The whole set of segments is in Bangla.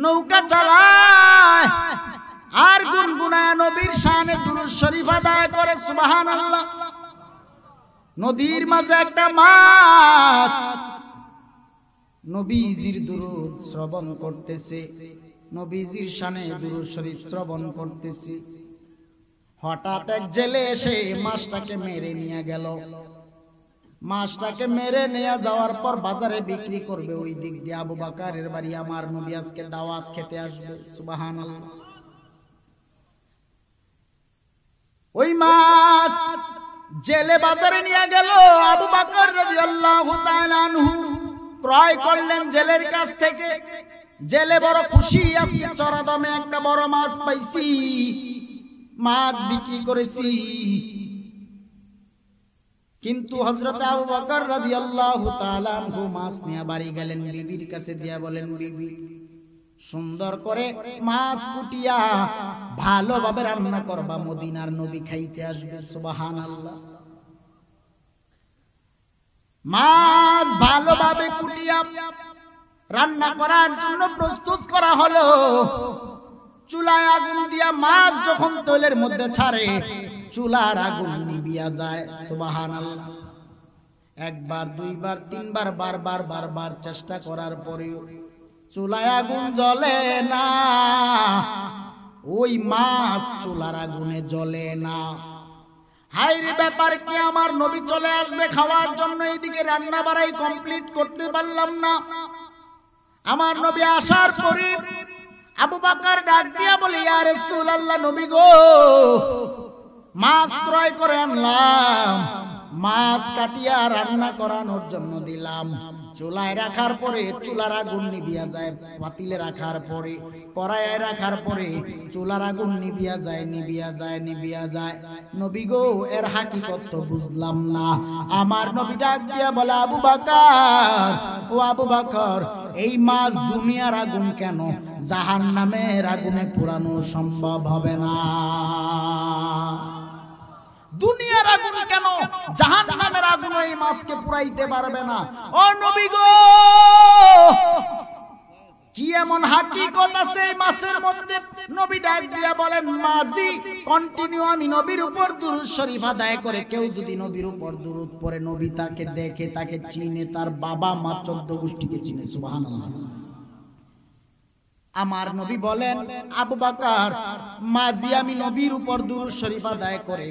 নৌকা চালায় আর গুনগুনায় নবীর শানে দুরূদ শরীফ আদায় করে সুবহানাল্লাহ। নদীর মাঝে একটা মাছ নবীজির দুরূদ শ্রবণ করতেছে, নবীজির শানে দুরূদ শরীফ শ্রবণ করতেছে। হঠাৎ এক জেলে এসে মাছটাকে মেরে নিয়ে গেল। মাছটাকে মেরে নিয়ে যাওয়ার পর বাজারে বিক্রি করবে। ওই দিক দিয়ে আবু বকরের বাড়ি আমার নবী আজকে দাওয়াত খেতে আসবে সুবহানাল্লাহ। ওই মাছ জেলে বাজারে নিয়ে গেল। আবু বকর রাদিয়াল্লাহু তাআলা আনহু ক্রয় করলেন জেলের কাছ থেকে। জেলে বড় খুশি, আজকে চড়া দামে একটা বড় মাছ পাইছি, মাছ বিক্রি করেছি। কিন্তু হযরত আবু বকর রাদিয়াল্লাহু তাআলা আনহু মাছ নিয়ে বাড়ি গেলেন। বিবির কাছে দিয়া বলেন, বিবি সুন্দর করে মাছ কুটিয়া ভালোভাবে রান্না করবা, মদিনার নবী খাইতে আসবে সুবহানাল্লাহ। মাছ ভালোভাবে কুটিয়া রান্না করার জন্য প্রস্তুত করা হলো। চুলায় আগুন দিয়া মাছ যখন তেলের মধ্যে ছাড়ে, চুলার আগুন নিভিয়া যায় সুবহানাল্লাহ। একবার, দুইবার, তিনবার, বারবার চেষ্টা করার পরেও চুলায় আগুন জ্বলে না। ওই মাছ চুলার আগুনে জ্বলে না। হায়রে ব্যাপার কি, আমার নবী চলে আসবে খাওয়ার জন্য, এইদিকে রান্না বাড়াই কমপ্লিট করতে পারলাম না। আমার নবী আসার পরে আবু বকর ডাক দিয়া বলে, ইয়া রাসূলুল্লাহ, নবী গো, মাছ ক্রয় করে আনলাম, মাছ কাটিয়া রান্না করানোর জন্য দিলাম। চুলায় রাখার পরে চুলার আগুন নিভিয়া যায়, পাতিলে রাখার পরে, কড়াইয়ে রাখার পরে চুলার আগুন নিভিয়া যায়। নবী গো, এর হাকিকত তো বুঝলাম না। আমার নবী ডাক দিয়া বলে, আবু বকর, ও আবু বকর, এই মাছ দুনিয়ার আগুন কেন, জাহান্নামের আগুনে পোড়ানো সম্ভব হবে না। দুনিয়ার আগুন কেন, জাহান্নামের আগুন এই মাছকে পুরাইতে পারবে না। ও নবী গো, কি এমন হাকিকত আছে এই মাছের মধ্যে? নবী ডাক দিয়া বলেন, মাঝি কন্টিনিউ আমি নবীর উপর দুরূদ শরীফ আদায় করে, কেউ যদি নবীর উপর দুরূদ পড়ে, নবী তাকে দেখে, তাকে চিনে, তার বাবা মা 14 গোষ্ঠীকে চিনে সুবহানাল্লাহ। আমার নবী বলেন, আবু বকর, মাঝি আমি নবীর উপর দুরূদ শরীফ আদায় করে,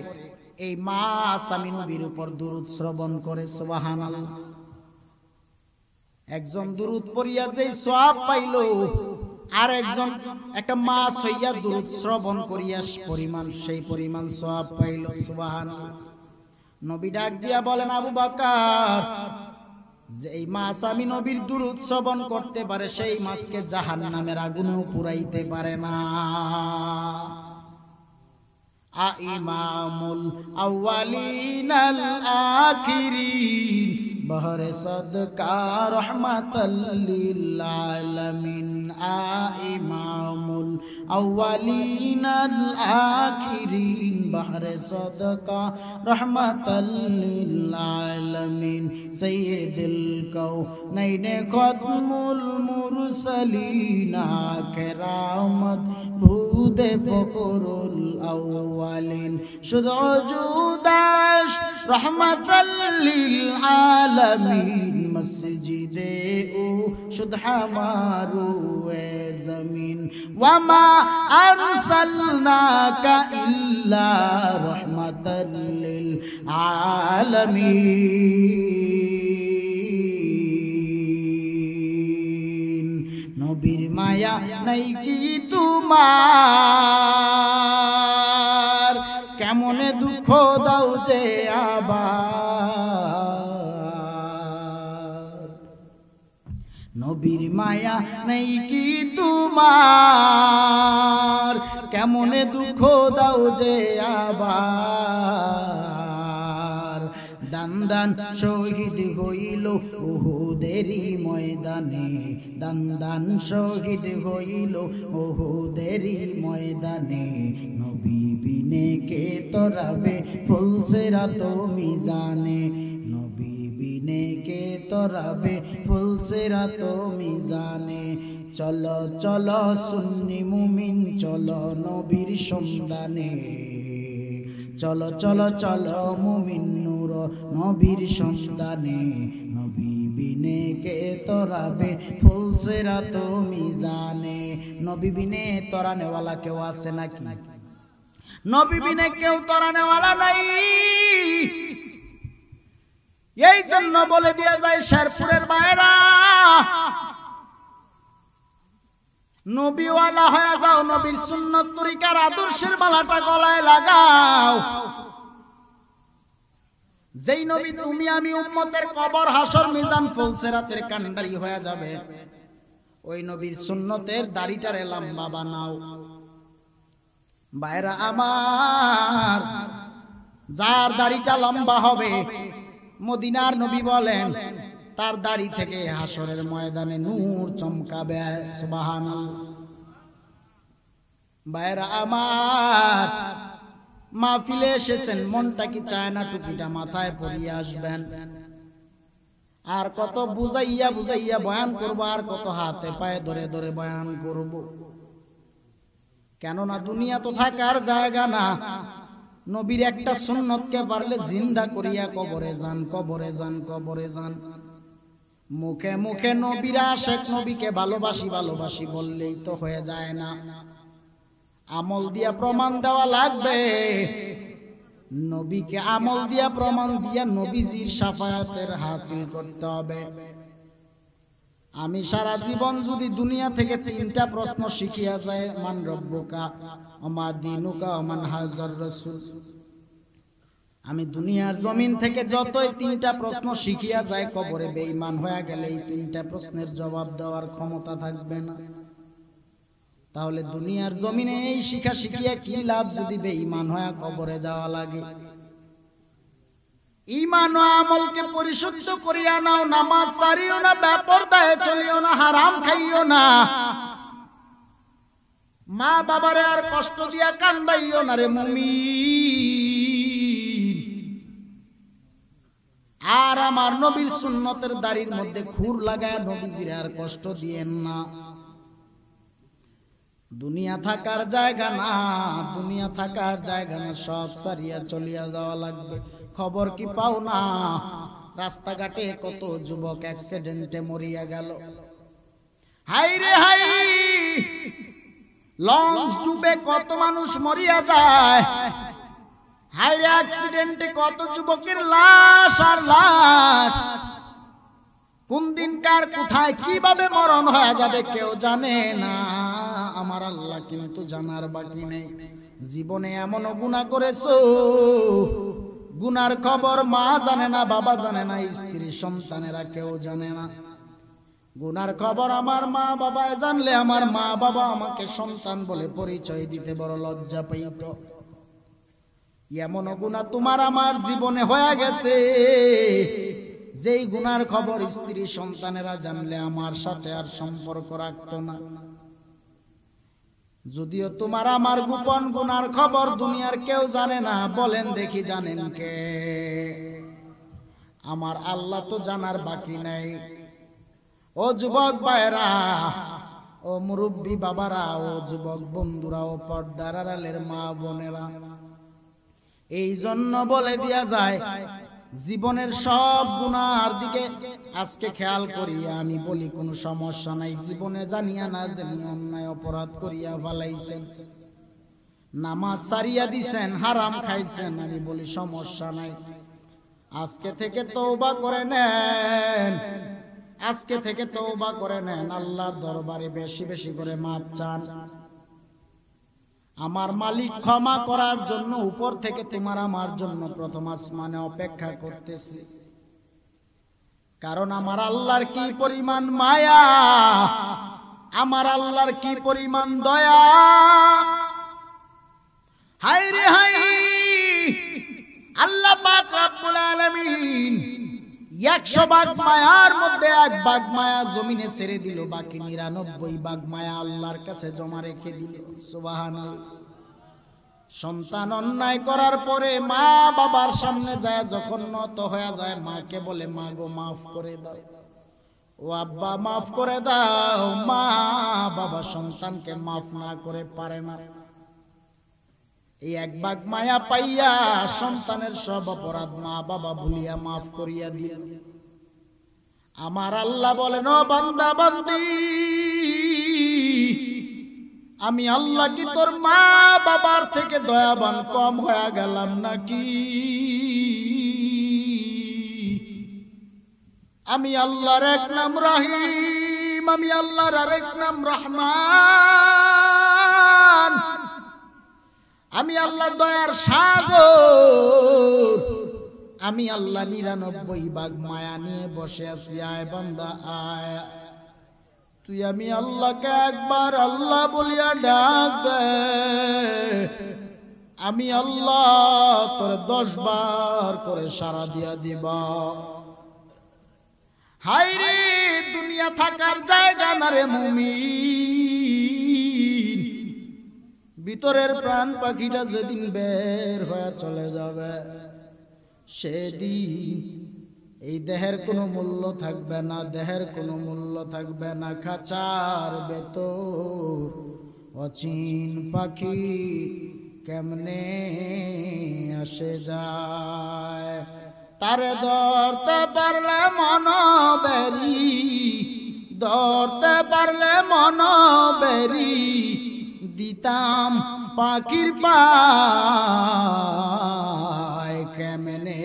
এই মাছ আমি নবীর উপর দুরূদ শ্রবণ করে সুবহানাল্লাহ। একজন দুরূদ পড়িয়া যেই সওয়াব পাইল, আর একজন একটা মাছ হইয়া দুরূদ শ্রবণ করিয়া সেই পরিমাণ সওয়াব পাইল সুবহানাল্লাহ। নবী ডাক দিয়া বলেন, আবু বকর, যেই মাছ আমি নবীর দুরূদ শ্রবণ করতে পারে, সেই মাছকে জাহান্নামের আগুনেও পুরাইতে পারে না। ইমামুল আউয়ালিনাল আখিরিন, বহরে সদকা রহমাতাল লিল আলামিন। ইমামুল আউয়ালিনাল আখিরিন, বহরে সদকা রহমাতাল লিল আলামিন। সাইয়্যিদুল কাউনাইন খাতমুল মুরসালিন, কেরামত ভুদে ফখরুল আউয়ালিন। শুধু জুদাশ রহমাতাল লিল আলামিন, মসজিদে ও শুধু হামারু এ জমিন। ওয়ামা আরসালনাকা ইল্লা রহমাতাল লিল আলামিন। নবীর মায়া নাই কি তোমার, কেমনে দুঃখ দাও যে আবার। নবীর মায়া নাই কি তোমার, কেমনে দুঃখ দাও যে আবার। দান শহীদ হইল উহুদেরই ময়দানে, দান শহীদ হইল উহুদেরই ময়দানে। নবী বিনে কে তরাবে ফুলসিরাত মিজানে, নবী বিনে কে তরাবে ফুলসিরাত মিজানে। চলো চলো সুন্নি মুমিন চলো নবীর সন্ধানে, চলো চলো চলো মুমিন নূর নবীর সন্ধানে, নবী বিনে কে তরাবে ফুলসিরাত মিজানে। নবী বিনে তরানেওয়ালা কেউ আছে নাকি? নবী বিনে কেউ তরানেওয়ালা নাই। এই জন্য বলে দিয়ে যায় শেরপুরের বাইরা, নবীওয়ালা হয়ে যাও, নবীর সুন্নত তরিকার আদর্শের মালাটা গলায় লাগাও। যেই নবী তুমি আমি উম্মতের কবর হাসর মিজান ফুলসিরাতের কান্ডারি হয়ে যাবে, ওই নবীর সুন্নতের দাড়িটারে লম্বা বানাও। বাইরা আমার, যার দাড়িটা লম্বা হবে, মদিনার নবী বলেন তার দাড়ি থেকে হাসরের ময়দানে নূর চমকাবে। সুবহানাল্লাহ। বাইরা আমার, মাহফিলে এসেছেন, মনটা কি চায় না টুপিটা মাথায় পরিয়ে আসবেন? আর কত বুঝাইয়া বুঝাইয়া বয়ান করব, আর কত হাতে পায়ে ধরে ধরে বয়ান করব। কেননা দুনিয়া তো থাকার জায়গা না। নবীর একটা সুন্নতকে পারলে জিন্দা করিয়া কবরে যান, কবরে যান, কবরে যান। মুখে মুখে নবীর আশিক, নবীকে ভালোবাসি ভালোবাসি বললেই তো হয়ে যায় না, আমল দিয়া প্রমাণ দেওয়া লাগবে। নবীকে আমল দিয়া প্রমাণ দিয়া নবীজির শাফায়াতের হাসিল করতে হবে। আমি সারা জীবন যদি দুনিয়া থেকে 3টা প্রশ্ন শিখিয়া যায়, মান রব্বুকা ওমা দীনুকা ওমান হাজার রাসূল, আমি দুনিয়ার জমিন থেকে যতই 3টা প্রশ্ন শিখিয়া যায়, কবরে বেঈমান হয়ে গেলে এই 3টা প্রশ্নের জবাব দেওয়ার ক্ষমতা থাকবে না। তাহলে দুনিয়ার জমিনে এই শিখা শিখিয়া কি লাভ যদি বেঈমান হয়ে কবরে যাওয়া লাগে? ঈমান ও আমলকে পরিশুদ্ধ করিয়া নাও, নামাজ ছাড়িও না, বেপরদায় চলিও না, হারাম খাইও না, মা বাবারে আর কষ্ট দিয়া কান্দাইও না রে মুমিন। আর আমার নবীর সুন্নতের দাড়ির মধ্যে খুর লাগায় নবীজির আর কষ্ট দিয়েন না। দুনিয়া থাকার জায়গা না, দুনিয়া থাকার জায়গা না, সব সারিয়া চলিয়া যাওয়া লাগবে। খবর কি পাও না, রাস্তাঘাটে কত যুবক অ্যাক্সিডেন্টে মরিয়া গেল। হাই রে হাই, লঞ্চ ডুবে কত মানুষ মরিয়া যায়। হাই রে, অ্যাক্সিডেন্টে কত যুবকের লাশ আর লাশ। কোন দিন কার কোথায় কিভাবে মরণ হয়ে যাবে কেউ জানে না, আমার আল্লাহ কিন্তু জানার বাকি নেই। জীবনে এমন গুনাহ করেছো, গুনার খবর মা জানে না, বাবা জানে না, স্ত্রী সন্তানেরা কেউ জানে না। গুনার খবর আমার মা বাবা জানলে, আমার মা বাবা আমাকে সন্তান বলে পরিচয় দিতে বড় লজ্জা পাইত। এমন গুনাহ তোমার আমার জীবনে হয়ে গেছে, যেই গুনার খবর স্ত্রী সন্তানেরা জানলে আমার সাথে আর সম্পর্ক রাখতো না। যদিও তোমার আমার গোপন গুনার খবর দুনিয়ার কেউ জানে না, বলেন দেখি জানেন কে? আমার আল্লাহ তো জানার বাকি নাই। ও যুবক ভাইরা, ও মুরব্বী বাবারা, ও যুবক বন্ধুরা, ও পর্দার আড়ালের মা বোনেরা, এই জন্য বলে দিয়া যায় জীবনের সব গুনার দিকে আজকে খেয়াল করিয়া আমি বলি কোনো সমস্যা নাই। জীবনে জানিয়া না জানি অন্যায় অপরাধ করিয়া ফেলাইছেন, নামাজ ছাড়িয়া দিছেন, হারাম খাইছেন, আমি বলি সমস্যা নাই। আজকে থেকে তওবা করে নেন, আজকে থেকে তওবা করে নেন, আল্লাহর দরবারে বেশি বেশি করে মাপ চান। আমার মালিক ক্ষমা করার জন্য উপর থেকে তোমার আমার জন্য প্রথম আসমানে অপেক্ষা করতেছি। কারণ আমার আল্লাহর কি পরিমাণ মায়া, আমার আল্লাহর কি পরিমাণ দয়া। হায় রে হায়, আল্লাহ পাক রব্বুল আলামিন 100 ভাগ মায়ার মধ্যে 1 ভাগ মায়া জমিনে ছেড়ে দিল, বাকি 99 ভাগ মায়া আল্লাহর কাছে জমা রেখে দিল। সুবহানাল্লাহ। সন্তান অন্যায় করার পরে মা বাবার সামনে যায় যখন নত হয়ে যায়, মাকে বলে মা গো মাফ করে দাও। ও আব্বা মাফ করে দাও। মা বাবা সন্তানকে মাফ না করে পারে না। এই এক ভাগ মায়া পাইয়া সন্তানের সব অপরাধ মা বাবা ভুলিয়া মাফ করিয়া দিল। আমার আল্লাহ বলেন, ও বান্দা বান্দি, আমি আল্লাহ কি তোর মা বাবার থেকে দয়াবান কম হয়ে গেলাম নাকি? আমি আল্লাহর এক নাম রহিম, আমি আল্লাহর আরেক নাম রহমান, আমি আল্লাহ দয়ার সাগর, আমি আল্লাহ 99 ভাগ মায়া নিয়ে বসে আছি। আয় বান্দা আয়, তুই আমি আল্লাহকে একবার আল্লাহ বলিয়া ডাক দে, আমি আল্লাহ তোর 10 বার করে সাড়া দিয়া দিবা। হায়রে দুনিয়া থাকার জায়গা না রে মুমিন, ভিতরের প্রাণ পাখিটা যেদিন বের হয়ে চলে যাবে সেদিন এই দেহের কোনো মূল্য থাকবে না, দেহের কোনো মূল্য থাকবে না। খাঁচার ভেতর অচিন পাখি কেমনে আসে যায়, তারে ধরতে পারলে মন বেরি, ধরতে পারলে মন বেরি, দিতাম পাখির পায় কেমনে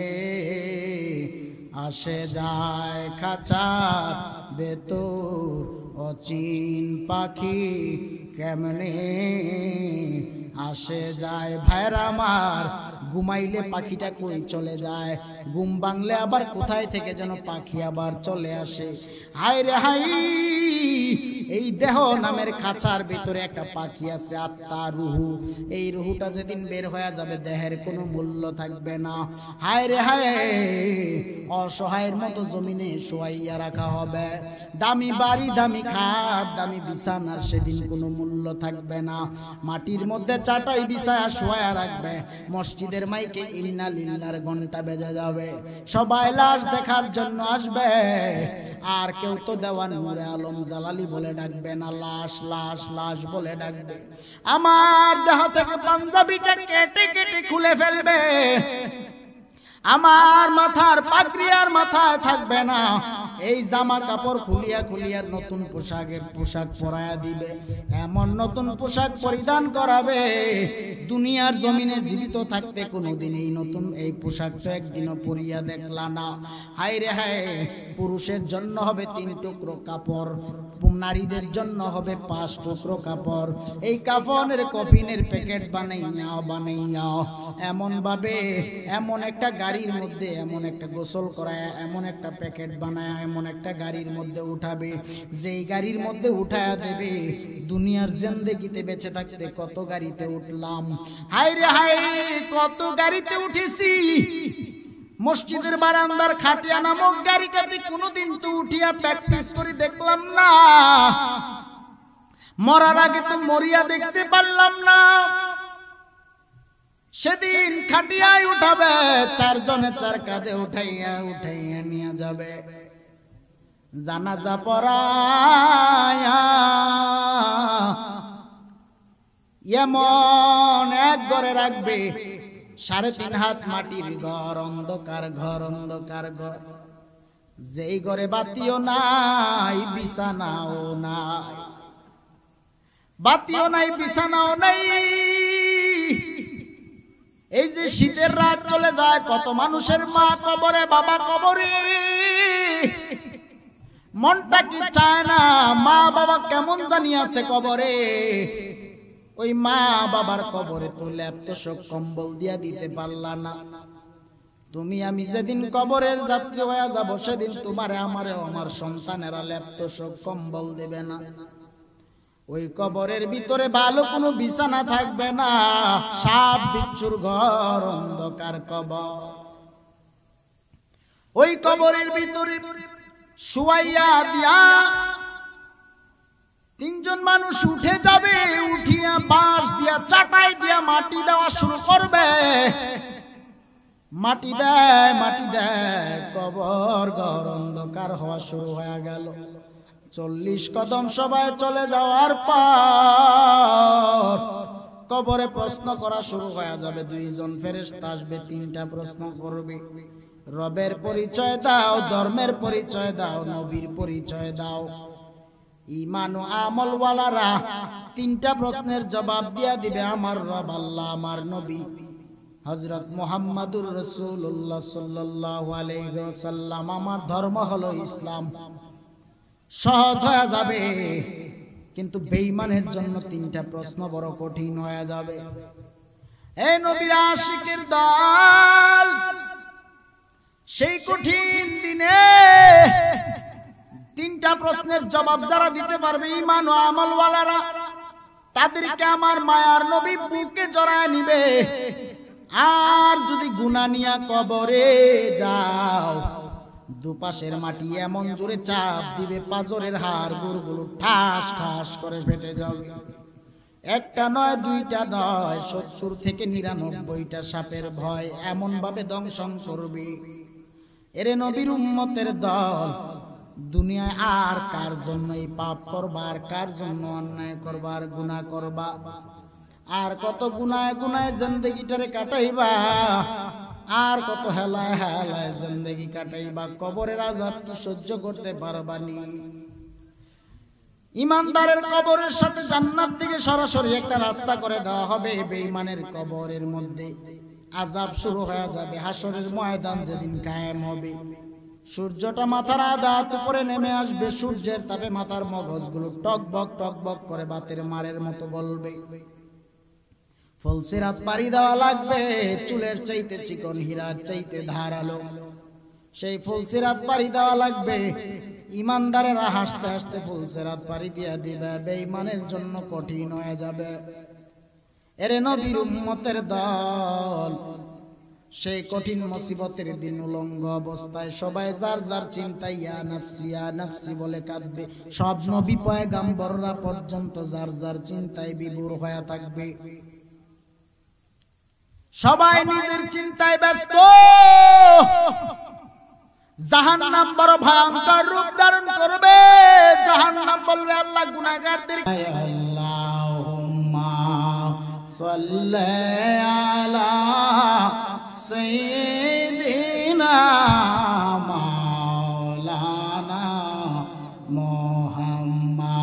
আসে যায়। খাঁচার ভেতর অচিন পাখি কেমনে আসে যায়। ভাইরা আমার, ঘুমাইলে পাখিটা কই চলে যায়, ঘুম ভাঙলে আবার কোথায় থেকে যেন পাখি আবার চলে আসে। হায় রে হাই, এই দেহ নামের খাঁচার ভিতরে একটা পাখি আছে, আত্মা রুহু। এই রুহুটা যেদিন বের হয়ে যাবে দেহের কোনো মূল্য থাকবে না। হায় রে হায়, অসহায়ের মতো জমিনে শোয়াইয়া রাখা হবে। দামি বাড়ি, দামি খাট, দামি বিছানার সেদিন কোনো মূল্য থাকবে না। মাটির মধ্যে চাটাই বিছায়া শোয়া রাখবে। মসজিদের মাইকে ইন্না লিল্লাহর ঘন্টা বেজে যাবে। সবাই লাশ দেখার জন্য আসবে, আর কেউ তো দেওয়ান নূরে আলম জালালি বলে ডাকবে না, লাশ লাশ লাশ বলে ডাকবে। আমার দেহ থেকে পাঞ্জাবিটা কেটে কেটে খুলে ফেলবে। আমার মাথার পাগড়ি আর মাথায় থাকবে না। এই জামা কাপড় খুলিয়া খুলিয়া নতুন পোশাক পরায়া দিবে। এমন নতুন পোশাক পরিধান করাবে, দুনিয়ার জমিনে জীবিত থাকতে কোনোদিন এই নতুন এই পোশাক তো একদিনও পরিয়া দেখলা না। হায় রে হায়, পুরুষের জন্য হবে 3 টুকরো কাপড়, নারীদের জন্য হবে 5 টুকরো কাপড়। এই কাফনের কফিনের প্যাকেট বানাইয়া এমন ভাবে এমন একটা গাড়ির মধ্যে এমন একটা গোসল করায় এমন একটা প্যাকেট বানায় এমন একটা গাড়ির মধ্যে উঠাবে, যেই গাড়ির মধ্যে উঠায়া দেবে দুনিয়ার জিন্দেগিতে বেঁচে থাকতে কত গাড়িতে উঠলাম। হায় রে হায়, কত গাড়িতে উঠেছি। মসজিদের বারান্দার খাটিয়া নামক গাড়িটাতে কোনোদিন তো উঠিয়া প্র্যাকটিস করে দেখলাম না। মরার আগে তো মরিয়া দেখতে পারলাম না। সেদিন খাটিয়ায় উঠাবে, 4 জনে 4 কাঁধে উঠাইয়া নিয়ে যাবে। জানাজা পড়ায়া এমন এক ঘরে রাখবে, 3.5 হাত মাটির ঘর, অন্ধকার ঘর, অন্ধকার ঘর। যেই ঘরে বাতিও নাই, বিছানাও নাই, বাতিও নাই, বিছানাও নাই। এই যে শীতের রাত চলে যায়, কত মানুষের মা কবরে, বাবা কবরে, মনটা কি চায় না মা বাবা কেমন জানি আছে কবরে। ওই মা বাবার কবরে তো ল্যাপটপ কম্বল দিয়া দিতে পারলা না। তুমি আমি যেদিন কবরের যাত্রী হয়ে যাব, সেদিন তোমারে আমারে আমার সন্তানেরা ল্যাপটপ কম্বল দেবে না। ওই কবরের ভিতরে ভালো কোনো বিছানা থাকবে না, সাপ বিচ্ছুর ঘর, অন্ধকার কবর। ওই কবরের ভিতরে শুয়াইয়া দিয়া 3 জন মানুষ উঠে যাবে, উঠিয়া বাঁশ দিয়া চাটাই দিয়া মাটি দেওয়া শুরু করবে। মাটি দেয় কবর ঘর অন্ধকার হওয়া শুরু হয়ে গেল। 40 কদম সবাই চলে যাওয়ার পর কবরে প্রশ্ন করা শুরু হয়ে যাবে। 2 জন ফেরেশতা আসবে, 3টা প্রশ্ন করবে। রবের পরিচয় দাও, ধর্মের পরিচয় দাও, নবীর পরিচয় দাও। ঈমান ও আমল ওয়ালারা 3টা প্রশ্নের জবাব দিয়া দিবে আমার রব আল্লাহ, আমার নবী হযরত মুহাম্মাদুর রাসূলুল্লাহ সাল্লাল্লাহু আলাইহি ওয়াসাল্লাম, আমার ধর্ম হলো ইসলাম। সহজ হয়ে যাবে, কিন্তু বেঈমানের জন্য 3টা প্রশ্ন বড় কঠিন হয়ে যাবে। এই নবীর আশিকের দল সেই কঠিন দিনে 3টা প্রশ্নের জবাব যারা দিতে পারবে ঈমান ও আমল ওয়ালারা, তাদেরকে আমার মায়ার নবী বুকে জড়ায় নিবে। আর যদি গুনাহ নিয়া কবরে যাও, দুপাশের মাটি এমন জোরে চাপ দিবে, পাজরের হাড় গুড়গুলো ঠাস ঠাস করে ফেটে যাবে। 1টা নয় 2টা নয়, 70 থেকে 99টা সাপের ভয় এমন ভাবে দংশন করবে। এরে নবীর উম্মতের দল, দুনিয়ায় আর কার জন্য এই পাপ করবা, আর কার জন্য অন্যায় করবা, আর গুনাহ করবা, আর কত গুনায় গুনায় জিন্দেগিটারে কাটাইবা, আর কত হেলায় হেলায় জিন্দেগি কাটাইবা। কবরের আযাব কি সহ্য করতে পারবানি? ইমানদারের কবরের সাথে জান্নাত থেকে সরাসরি একটা রাস্তা করে দেওয়া হবে। বেঈমানের কবরের মধ্যে আযাব শুরু হয়ে যাবে। হাসরের ময়দান যেদিন কায়েম হবে, সূর্যটা মাথার আধা উপরে নেমে আসবে। সূর্যের তাপে মাথার মগজগুলো টকবক করে বাতের মারের মতো বলবে। ফুলসিরাত পাড়ি দেওয়া লাগবে, চুলের চাইতে চিকন, হীরার চাইতে ধারালো। সেই ফুলসিরাত পাড়ি দেওয়া লাগবে। ইমানদারেরা হাসতে হাসতে ফুলসিরাত পাড়ি দিয়া দিবে, বেঈমানের জন্য কঠিন হয়ে যাবে। এরে নবীর উম্মতের দল, সেই কঠিন মুসিবতের দিন উলঙ্গ অবস্থায় সবাই যার যার চিন্তায় ইয়া নাফসি বলে কাঁদবে। সব নবী পয়গাম্বররা পর্যন্ত যার যার চিন্তায় বিভোর হয়ে থাকবে। সবাই নিজের চিন্তায় ব্যস্ত। জাহান্নাম বড় ভয়ঙ্কর রূপ ধারণ করবে। জাহান্নাম বলবে আল্লাহ গুনাহগারদের, আল্লাহুম্মা সাল্লি আলা সাইয়্যিদিনা মাওলানা মুহাম্মাদ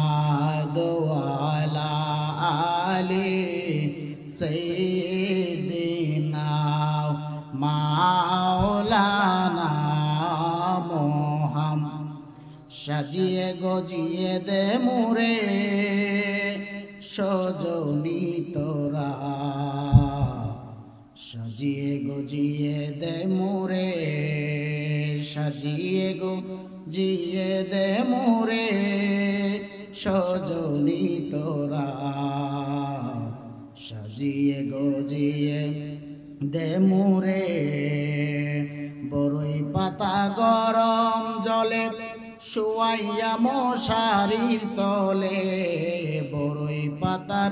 ওয়া আলা আলি সাইয়্যিদিনা মাওলানা মুহাম্মদ। সাজিয়ে গজিয়ে দে মোরে সজনী তোরা, সাজিয়ে গজিয়ে দে মোরে, সাজিয়ে গজিয়ে দে মোরে সজনী তোরা, সাজিয়ে গজিয়ে দে মোরে। বড়ই পাতা গরম জলে শুয়াইয়া মশারির তলে, বড়ই পাতার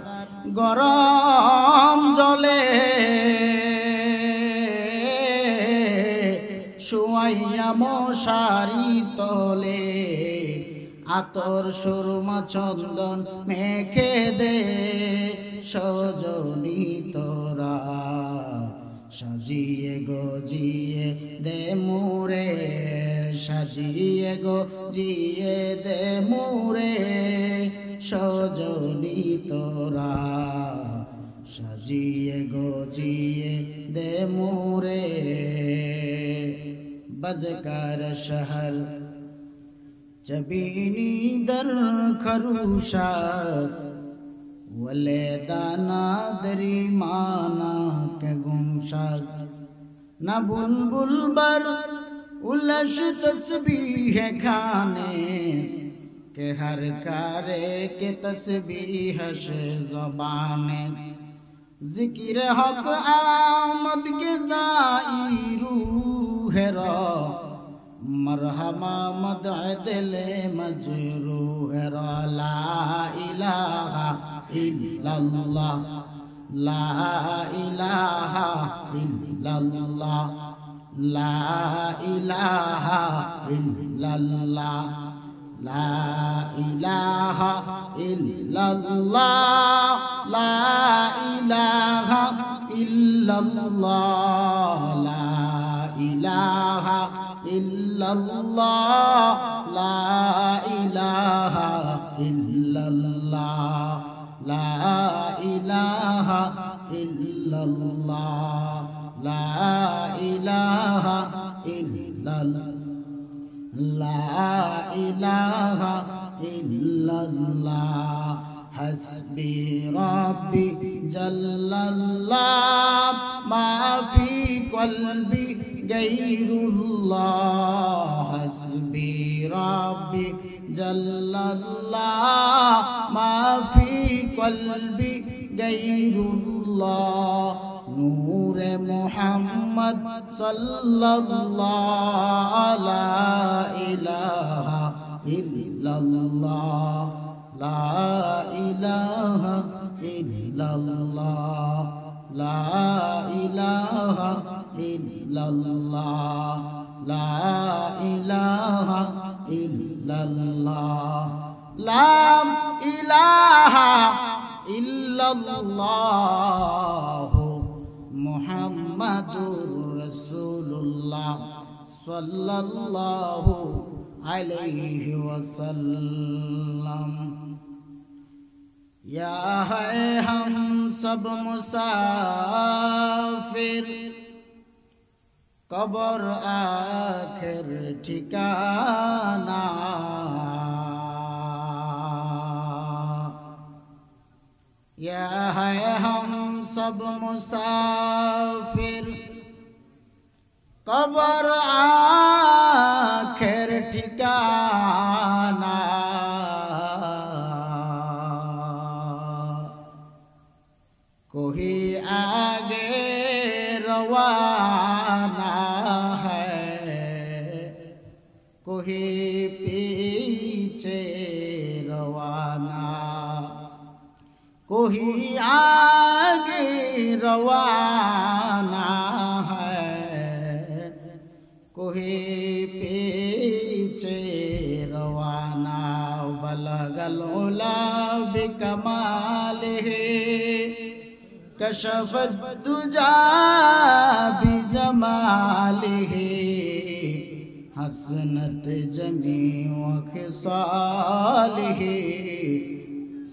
গরম জলে শুয়াইয়া মশারির তলে, আতর সুরমা চন্দন মেখে দে সজনী তোরা, সাজিয়ে গজিয়ে দে মোরে, সাজিয়ে গজিয়ে দে মোরে সজনী তোরা, সাজিয়ে গজিয়ে দে মোরে। बजकर शहर चबीनी दर खरुशास वले दाना दरी माना के गुमशास न बुलबुल बर उलश तस्बीह खाने के हर कारे के तस्बीह ज़बाने जिक्र हक आमद के ज़ाइरू हेरा मरहमा मदअ मजरूह ला इलाहा इल्लल्लाह ला इलाहा इल्लल्लाह। লা ইলাহা ইল্লাল্লাহ লা ইলাহা ইল্লাল্লাহ লা ইলাহা ইল্লাল্লাহ লা ইলাহা ইল্লাল্লাহ লা ইলাহা ইল্লাল্লাহ লা ইলাহা ইল্লাল্লাহ লা ইলাহা ইল্লাল্লাহ লা ইলাহা ইল্লাল্লাহ হাসবি রাব্বি জাল্লাল্লাহ মা ফি কলবি গায়রুল্লাহ হাসবি রাব্বি জাল্লাল্লাহ মা ফি কলবি গায়রুল্লাহ নূরে মুহাম্মদ সাল্লাল্লাহ লা ইলাহা ইল্লাল্লাহ লা ইলাহা ইল্লাল্লাহ লা ইলাহা ইল্লাল্লাহ লা ইলাহা ইল্লাল্লাহ লা ইলাহা ইল্লাল্লাহ মুহাম্মাদুর রাসূলুল্লাহ সাল্লাল্লাহু আলাইহি ওয়াসাল্লাম या है हम सब मुसाफिर कब्र आखिर ठिकाना या है हम सब मुसाफिर कब्र आखिर ठिकाना कोई आगे रवाना है कोई पीछे रवाना कोई आगे रवाना है कोई पीछे रवाना बलगल उला बिकमालिही कशफत दुजा बिजमालिही हसनत जमीउ खिसालिही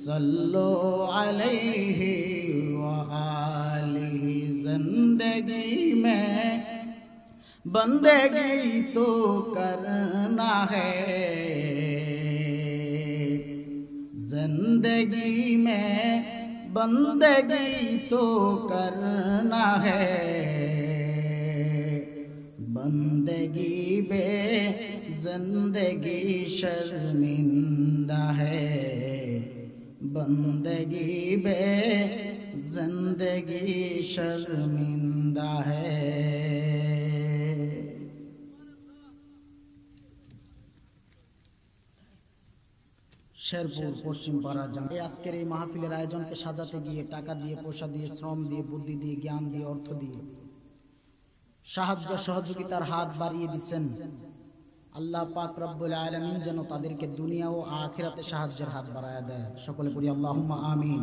सल्लो अलैहि व आलिही जिंदगी में बंदगी तो करना है जिंदगी में बंदगी तो करना है बंदगी बे जिंदगी शर्मिंदा है बंदगी बे जिंदगी शर्मिंदा है শেরপুর পশ্চিম পাড়া জামে আজকের এই মাহফিলের আয়োজনকে সাজাতে গিয়ে টাকা দিয়ে পয়সা দিয়ে শ্রম দিয়ে বুদ্ধি দিয়ে জ্ঞান দিয়ে অর্থ দিয়ে সাহায্য সহযোগিতার হাত বাড়িয়ে দিচ্ছেন আল্লাহ পাক রব্বুল আলামিন যেন তাদেরকে দুনিয়া ও আখিরাতে সাহায্যের হাত বাড়ায় দেয় সকলে পড়ি আল্লাহুম্মা আমিন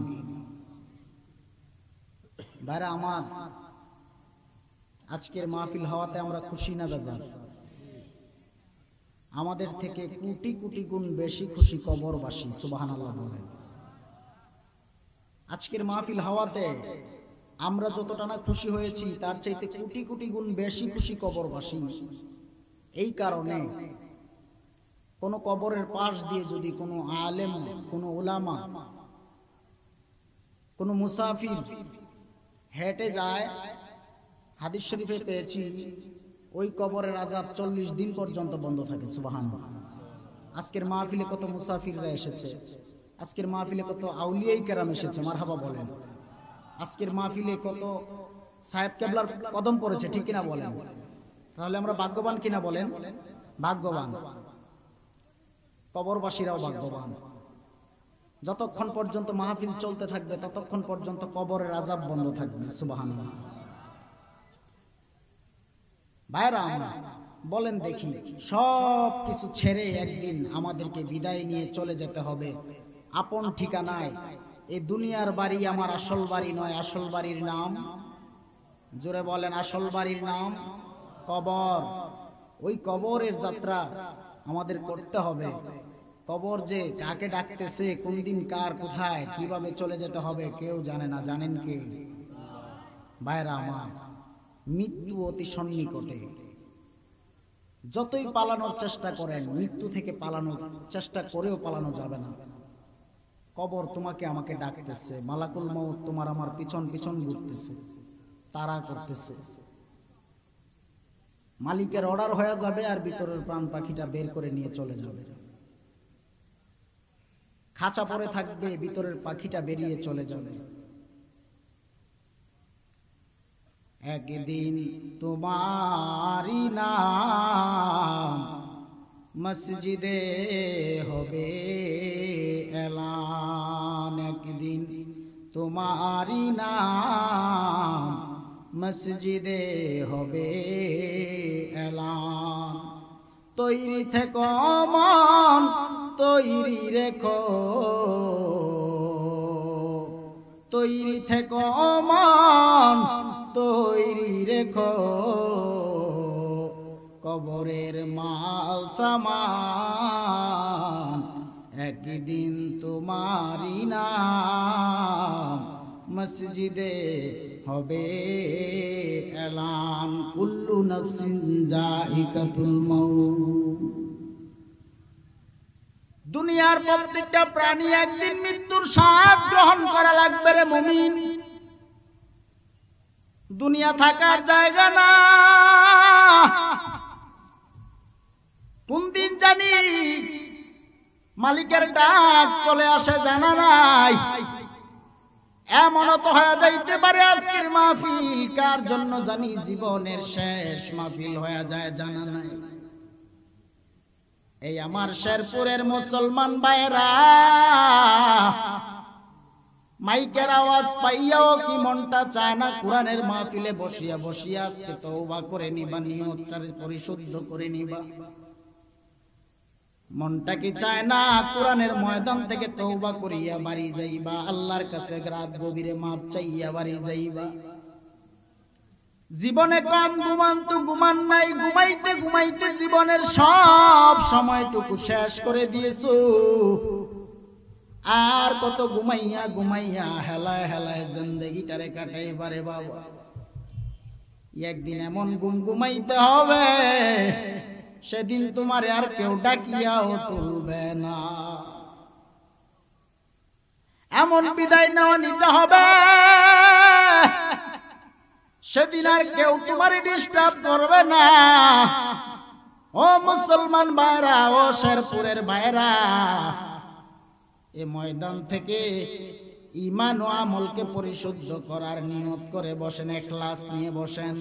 ভাইরা আমার আজকের মাহফিল হওয়াতে আমরা খুশি না বেজার আমাদের থেকে কোটি কোটি গুণ বেশি খুশি কবরবাসী সুবহানাল্লাহ বলেন আজকের মাহফিল হওয়াতে আমরা যতটা না খুশি হয়েছি তার চাইতে কোটি কোটি গুণ বেশি খুশি কবরবাসী এই কারণে কোন কবরের পাশ দিয়ে যদি কোনো আলেম কোনো উলামা কোনো মুসাফির হেঁটে যায় হাদিস শরীফে পেয়েছি ওই কবরের আযাব 40 দিন পর্যন্ত বন্ধ থাকে সুবহানাল্লাহ আজকের মাহফিলে কত মুসাফিররা এসেছে আজকের মাহফিলে কত আউলিয়ায়ে কেরাম এসেছে মারহাবা বলেন আজকের মাহফিলে কত সাহেব কেবলার কদম পড়েছে ঠিক কিনা বলেন তাহলে আমরা ভাগ্যবান কিনা বলেন ভাগ্যবান কবরবাসীরাও ভাগ্যবান যতক্ষণ পর্যন্ত মাহফিল চলতে থাকবে ততক্ষণ পর্যন্ত কবরের আযাব বন্ধ থাকবে সুবহানাল্লাহ ভাইরা আমরা বলেন দেখি, সব কিছু ছেড়ে একদিন আমাদেরকে বিদায় নিয়ে চলে যেতে হবে আপন ঠিকানায়। এই দুনিয়ার বাড়ি আমার আসল বাড়ি নয়। আসল বাড়ির নাম, জোরে বলেন, আসল বাড়ির নাম কবর। ওই কবরের যাত্রা আমাদের করতে হবে। কবর যে কাকে ডাকতেছে, কোন দিন কার কোথায় কিভাবে চলে যেতে হবে কেউ জানে না। জানেন কে? ভাইরা আমার, মৃত্যু অতি সন্নিকটে। যতই পালানোর চেষ্টা করেন, মৃত্যু থেকে পালানোর চেষ্টা করেও পালানো যাবে না। কবর তোমাকে আমাকে ডাকতেছে, মালাকুল মউত তোমার আমার পিছন পিছন ঘুরতেছে, তারা করতেছে। মালিকের অর্ডার হয়ে যাবে আর ভিতরের প্রাণ পাখিটা বের করে নিয়ে চলে যাবে। খাঁচা পরে থাকবে, ভিতরের পাখিটা বেরিয়ে চলে যাবে। একদিন তোমারি নাম মসজিদে হবে এলান। একদিন তোমারি নাম মসজিদে হবে এলান। তৈরি থেকো মন, তৈরি রেখো, তৈরি থেকো মন, তৈরি রেখো। কবরের মাল সামান একদিন তোমারি নাম মসজিদে হবে এলান। কুল্লু নফসিন যায়িকাতুল মাউত। দুনিয়ার প্রত্যেকটা প্রাণী একদিন মৃত্যুর স্বাদ গ্রহণ করা লাগবে রে মুমিন। দুনিয়া থাকার জায়গা না, কোন দিন জানি মালিকের ডাক চলে আসে জানা নাই। এমনও তো হয়ে যাইতে পারে আজকের মাহফিল কার জন্য জানি জীবনের শেষ মাহফিল হয়ে যায় জানা নাই। এই আমার শেরপুরের মুসলমান ভাইরা, মাইকের আওয়াজ পাইয়াও কি মনটা চায় না কোরআনের মাহফিলে বসিয়া বসিয়া আজকে তওবা করে নিবা, নিয়তটারে পরিশুদ্ধ করে নিবা? মনটা কি চায় না কোরআনের ময়দান থেকে তওবা করিয়া বাড়ি যাইবা, আল্লাহর কাছে রাত গভীরে মাপ চাইয়া বাড়ি যাইবা? জীবনে কম ঘুমান তো ঘুমান নাই, ঘুমাইতে ঘুমাইতে জীবনের সব সময়টুকু শেষ করে দিয়েছো। আর কত ঘুমাইয়া ঘুমাইয়া হেলায় হেলায় জিন্দেগিটারে কাটাইবারে বাবা। একদিন এমন ঘুম ঘুমাইতে হবে সেদিন তোমার আর কেউ ডাকিয়াও তুলবে না। এমন বিদায় নেওয়া নিতে হবে সেদিন আর কেউ তোমার ডিস্টার্ব করবে না। ও মুসলমান ভাইরা, ও শেরপুরের ভাইরা, এ ময়দান থেকে ঈমান ও আমলকে পরিশুদ্ধ করার নিয়ত করে বসেন, ইখলাস নিয়ে বসেন।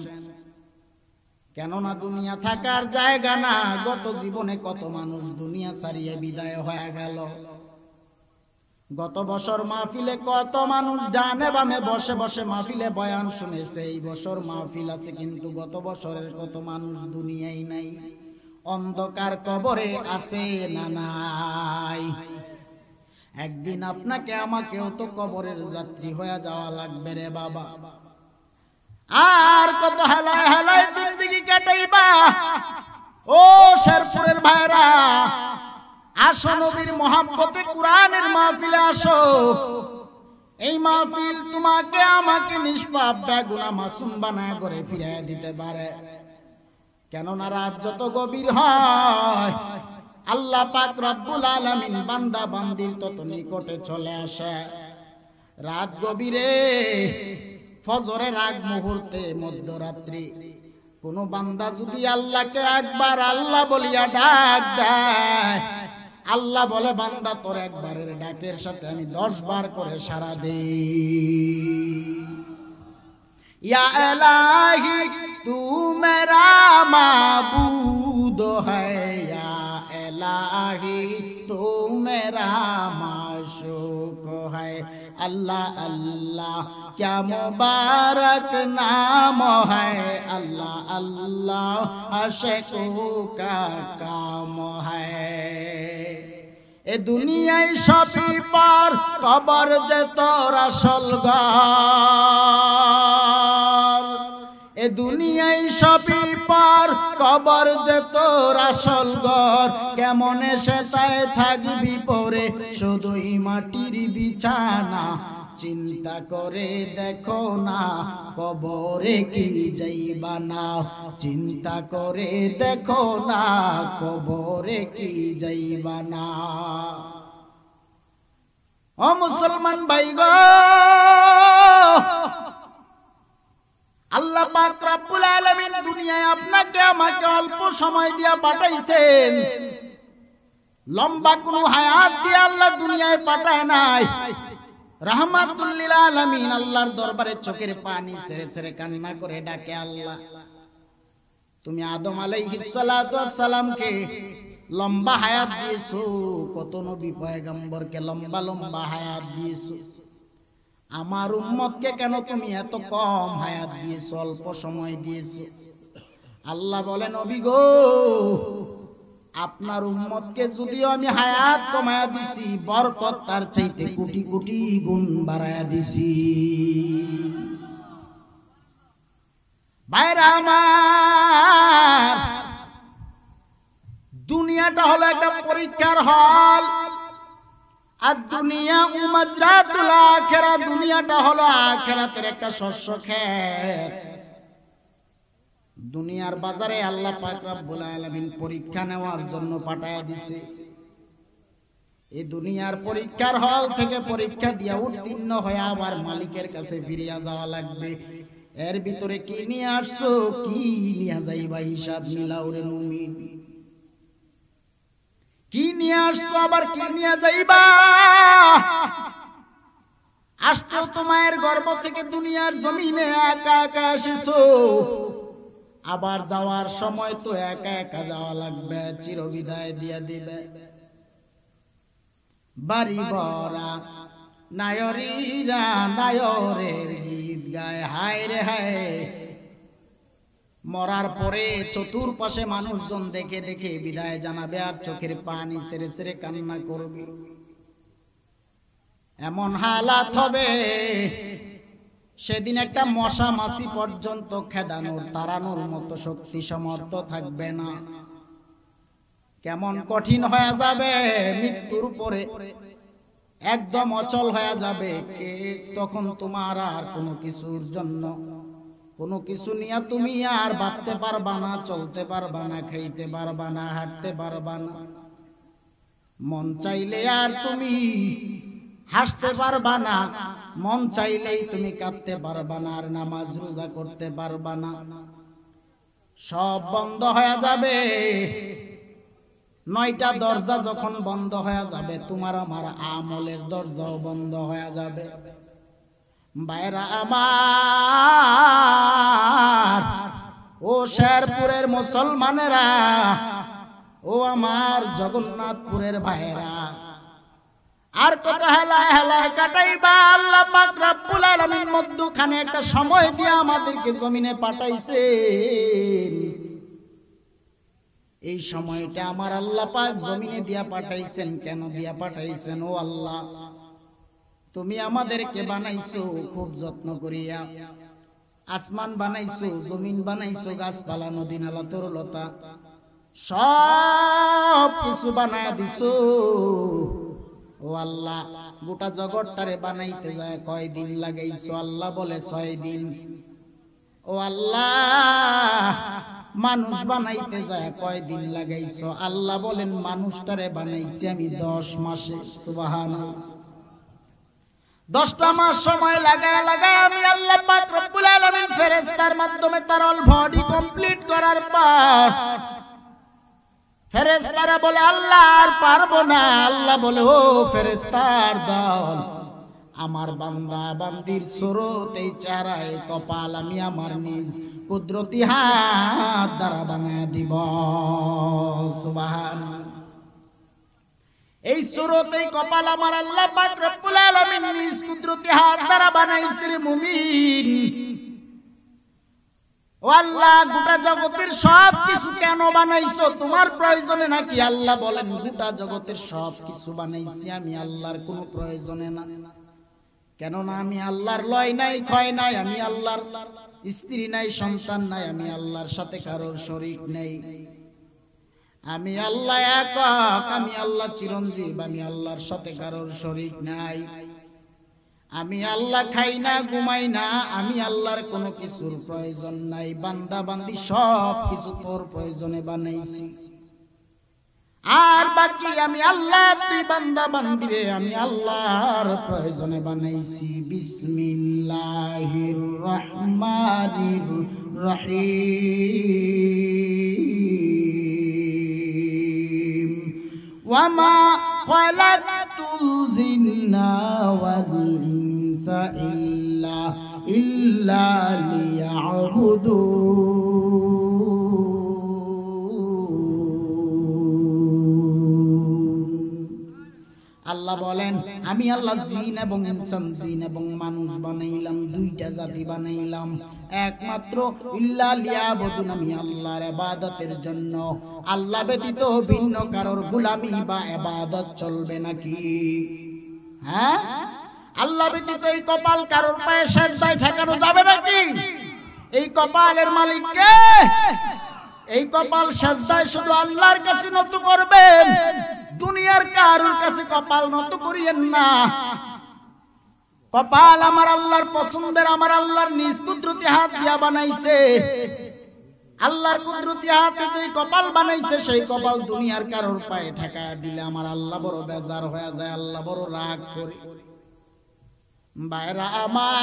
কেননা দুনিয়া থাকার জায়গা না। গত জীবনে কত মানুষ দুনিয়া ছাড়িয়ে বিদায় হয়ে গেল। গত বছর মাহফিলে কত মানুষ ডানে বামে বসে বসে মাহফিলে বয়ান শুনেছে। এই বছর মাহফিল আছে কিন্তু গত বছরের কত মানুষ দুনিয়ায় নাই, অন্ধকার কবরে আছে না নাই? একদিন আপনাকে আমাকেও তো কবরের যাত্রী হয়ে যাওয়া লাগবে রে বাবা। আর কত হেলায় হেলায় জিন্দেগি কাটাইবা। ও শেরপুরের ভাইরা, আসো নবীর মহব্বতে কোরআনের মাহফিলে আসো। এই মাহফিল তোমাকে আমাকে নিষ্পাপ বেগুনা মাসুম বানায় করে ফিরিয়ে দিতে পারে। কেননা রাত যত গভীর হয় আল্লাহ পাক রব্বুল আলামিন বান্দা বান্দির তত নিকটে চলে আসে। রাত গভীরে, ফজরের আগ মুহূর্তে, মধ্যরাত্রি কোন বান্দা যদি আল্লাহকে একবার আল্লাহ বলিয়া ডাক দেয়, আল্লাহ বলে বান্দা তোর একবারের ডাকের সাথে আমি 10 বার করে সাড়া দেই। ইয়া ইলাহি তু মেরা মাবুদ হ্যায়, ইয়া ইলাহি তু মেরা মাশুক হ্যায়, अल्लाह अल्लाह क्या मुबारक नाम है, अल्लाह अल्लाह आशिकों का काम है। ए दुनियाय सभी पार कबर जे तोर আসল ঘর, এ দুনিয়ায় সবই পার কবর যে তোর আসল ঘর, কেমন এসে তাই থাকবি পরে শুধুই মাটির বিছানা। চিন্তা করে দেখো না কবরে কি যাইবা না, চিন্তা করে দেখো না কবরে কি যাইবা না। ও মুসলমান ভাই গো, আল্লাহ পাক রব্বুল আলামিন দুনিয়ায় আপনাকে আমাকে অল্প সময় দিয়া পাঠাইছেন, লম্বা কোনো হায়াত দিয়ে আল্লাহ দুনিয়ায় পাঠায় নাই। রাহমাতুল লিল আলামিন আল্লাহর দরবারে চোখের পানি ছেড়ে ছেড়ে কান্না করে ডাকে, আল্লাহ তুমি আদম আলাইহিস সালাতু ওয়াস সালামকে লম্বা হায়াত দিয়েছো, কত নবী পয়গম্বরকে লম্বা লম্বা হায়াত দিয়েছো, আমার উম্মতকে কেন তুমি এত কম হায়াত দিয়েছো, অল্প সময় দিয়েছো? আল্লাহ বলেন, নবী গো, আপনার উম্মতকে যদিও আমি হায়াত কমায়া দিছি, বরকত তার চাইতে কোটি কোটি গুণ বাড়ায়া দিছি। ভাইরা আমার, দুনিয়াটা হলো একটা পরীক্ষার হল, আর দুনিয়া মাযরাতুল আখিরা, দুনিয়াটা হলো আখিরাতের একটা শস্য ক্ষেত। দুনিয়ার বাজারে আল্লাহ পাক রব্বুল আলামিন পরীক্ষা নেওয়ার জন্য পাঠায়া দিছে। এই দুনিয়ার পরীক্ষার হল থেকে পরীক্ষা দিয়া উত্তীর্ণ হয়ে আবার মালিকের কাছে ফিরিয়া যাওয়া লাগবে। এর ভিতরে কি নিয়ে আসছো, কি নিয়ে যাইবা, হিসাব মিলাও রে মুমিন। কি নিয়ে আসছো আবার কি নিয়ে যাইবা? আসতো তো মায়ের গর্ভ থেকে দুনিয়ার জমিনে একা একা এসেছো, আবার যাওয়ার সময় তো একা একা যাওয়া লাগবে, চিরবিদায় দিয়া দিবে। বাড়ি ভরা নায়রীরা নায়রের গীত গায়, হায় রে হায়। মরার পরে চতুর্পাশে মানুষজন দেখে দেখে বিদায় জানাবে, আর চোখের পানি ছেড়ে ছেড়ে কান্না করবে। এমন হালাত হবে সেদিন একটা মশা মাছি পর্যন্ত খেদানোর তাড়ানোর মতো শক্তি সমর্থ থাকবে না। কেমন কঠিন হয়ে যাবে, মৃত্যুর পরে একদম অচল হয়ে যাবে। তখন তোমার আর কোনো কিছুর জন্য, কোনো কিছু নিয়ে তুমি আর ভাবতে পারবা না, চলতে পারবা না, খাইতে পারবা না, হাঁটতে পারবা না। মন চাইলে আর তুমি হাসতে পারবা না, মন চাইলেই তুমি কাঁদতে পারবা না, আর নামাজ রোজা করতে পারবা না। সব বন্ধ হয়ে যাবে। 9টা দরজা যখন বন্ধ হয়ে যাবে, তোমার আমার আমলের দরজাও বন্ধ হয়ে যাবে। ভাইরা আমার, ও শেরপুরের মুসলমানেরা, ও আমার জগন্নাথপুরের ভাইরা, আর কত হেলায় হেলায় কাটাইবা? আল্লাহ পাক রব্বুল আলামিন মধ্যখানে একটা সময় দিয়ে আমাদেরকে জমিনে পাঠাইছেন। এই সময়টা আমার আল্লাহ পাক জমিনে দিয়া পাঠাইছেন। কেন দিয়া পাঠাইছেন? ও আল্লাহ, তুমি আমাদেরকে বানাইছো খুব যত্ন করিয়া। আসমান বানাইছো, জমিন বানাইছো, গাছপালা, নদী নালা, তরুলতা, সব কিছু বানায় দিছো। ও আল্লাহ, গোটা জগৎটারে বানাইতে যায় কয়দিন লাগাইছো? আল্লাহ বলে 6 দিন। ও আল্লাহ, মানুষ বানাইতে যায় কয়দিন লাগাইছো? আল্লাহ বলেন মানুষটারে বানাইছি আমি 10 মাসে। সুবহানাল্লাহ। 10টা মাস সময় লাগায় লাগায় আমি আল্লাহ পাক রব্বুল আলামিন ফেরেশতার মাধ্যমে তার অল বডি কমপ্লিট করার পর ফেরেশতারা বলে আল্লাহ আর পারবো না। আল্লাহ বলে, ও ফেরেশতার দল, আমার বান্দা বান্দির সুরত এই চেহারা এই কপাল আমি আমার নিজ কুদরতি হাত দ্বারা বানায় দিব। সুবহানাল্লাহ। এই সুরতে কপাল আমার আল্লাহ পাক রব্বুল আলামিন নিজ কুদরতি হাত দ্বারা বানাইছে রে মুমিন। ও আল্লাহ, গোটা জগতের সব কিছু কেন বানাইছো? তোমার প্রয়োজনে নাকি? আল্লাহ বলেন, গোটা জগতের সব কিছু বানাইছি আমি আল্লাহর কোনো প্রয়োজনে না। কেননা আমি আল্লাহর লয় নাই, ক্ষয় নাই, আমি আল্লাহর স্ত্রী নাই, সন্তান নাই, আমি আল্লাহর সাথে কারোর শরীক নেই। আমি আল্লাহ একক, আমি আল্লাহ চিরঞ্জীব, আমি আল্লাহর সাথে কারোর শরীক নাই। আমি আল্লাহ খাই না, ঘুমাই না, আমি আল্লাহর কোনো কিছুর প্রয়োজন নাই। বান্দা বান্দি সব কিছু তোর প্রয়োজনে বানাইছি। আর বাকি আমি আল্লাহ, তুই বান্দা বান্দিরে আমি আল্লাহর প্রয়োজনে বানাইছি। বিসমিল্লাহির রহমানির রহিম। ওয়ামা খালাকতুল জিন্না ওয়াল ইনসা ইল্লা লিয়াবুদুন। আল্লাহ বলেন, আমি আল্লাহ জিন এবং ইনসান, জিন এবং মানুষ বানাইলাম, দুইটা জাতি বানাইলাম একমাত্র ইল্লা লিয়াবুদুন, আমি আল্লাহর ইবাদতের জন্য। আল্লাহ ব্যতীত ভিন্ন কারোর গোলামি বা ইবাদত চলবে নাকি? হ্যাঁ, আল্লাহ ব্যতীত এই কপাল কারোর পায়ে সেজদায় ঠেকানো যাবে নাকি? এই কপালের মালিক কে? এই কপাল সেজদায় শুধু আল্লাহর কাছে নত করবেন, দুনিয়ার কারোর কাছে কপাল নত করিয়েন না। কপাল আমার আল্লাহর পছন্দের, আমার আল্লাহর নিজ কুদরতি হাত দিয়া বানাইছে। আল্লাহর কুদরতি হাতে যে কপাল বানাইছে, সেই কপাল দুনিয়ার কারোর পায়ে ঠেকায়া দিলে আমার আল্লাহ বড় বেজার হয়ে যায়, আল্লাহ বড় রাগ করে। ভাইরা আমার,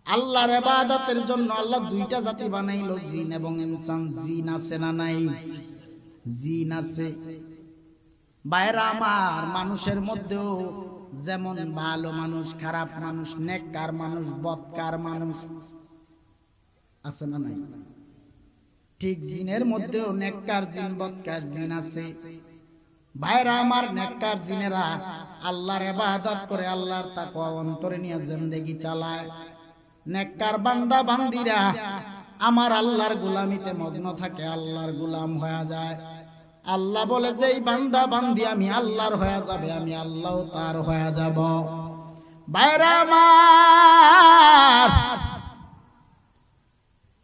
আল্লাহর ইবাদতের জন্য আল্লাহ দুইটা জাতি বানাইলো, জিন এবং ইনসান। জিন আছে না নাই? জিন আছে। ভাইরা আমার, মানুষের মধ্যেও যেমন ভালো মানুষ, খারাপ মানুষ, নেককার মানুষ, বদকার মানুষ আছে না নাই? ঠিক জিনের মধ্যেও নেককার জিন, বদকার জিন আছে। ভাইরা আমার, নেককার জিনেরা আল্লাহর ইবাদত করে, আল্লাহর তাকওয়া অন্তরে নিয়ে জিন্দেগি চালায়। নেককার বান্দা বান্দিরা আমার আল্লাহর গোলামিতে মগ্ন থাকে, আল্লাহর গোলাম হয়ে যায়। আল্লাহ বলে যে এই বান্দা বান্দি আমি আল্লাহর হয়ে যাবে, আমি আল্লাহ তার হয়ে যাব। ভাইরা আমার,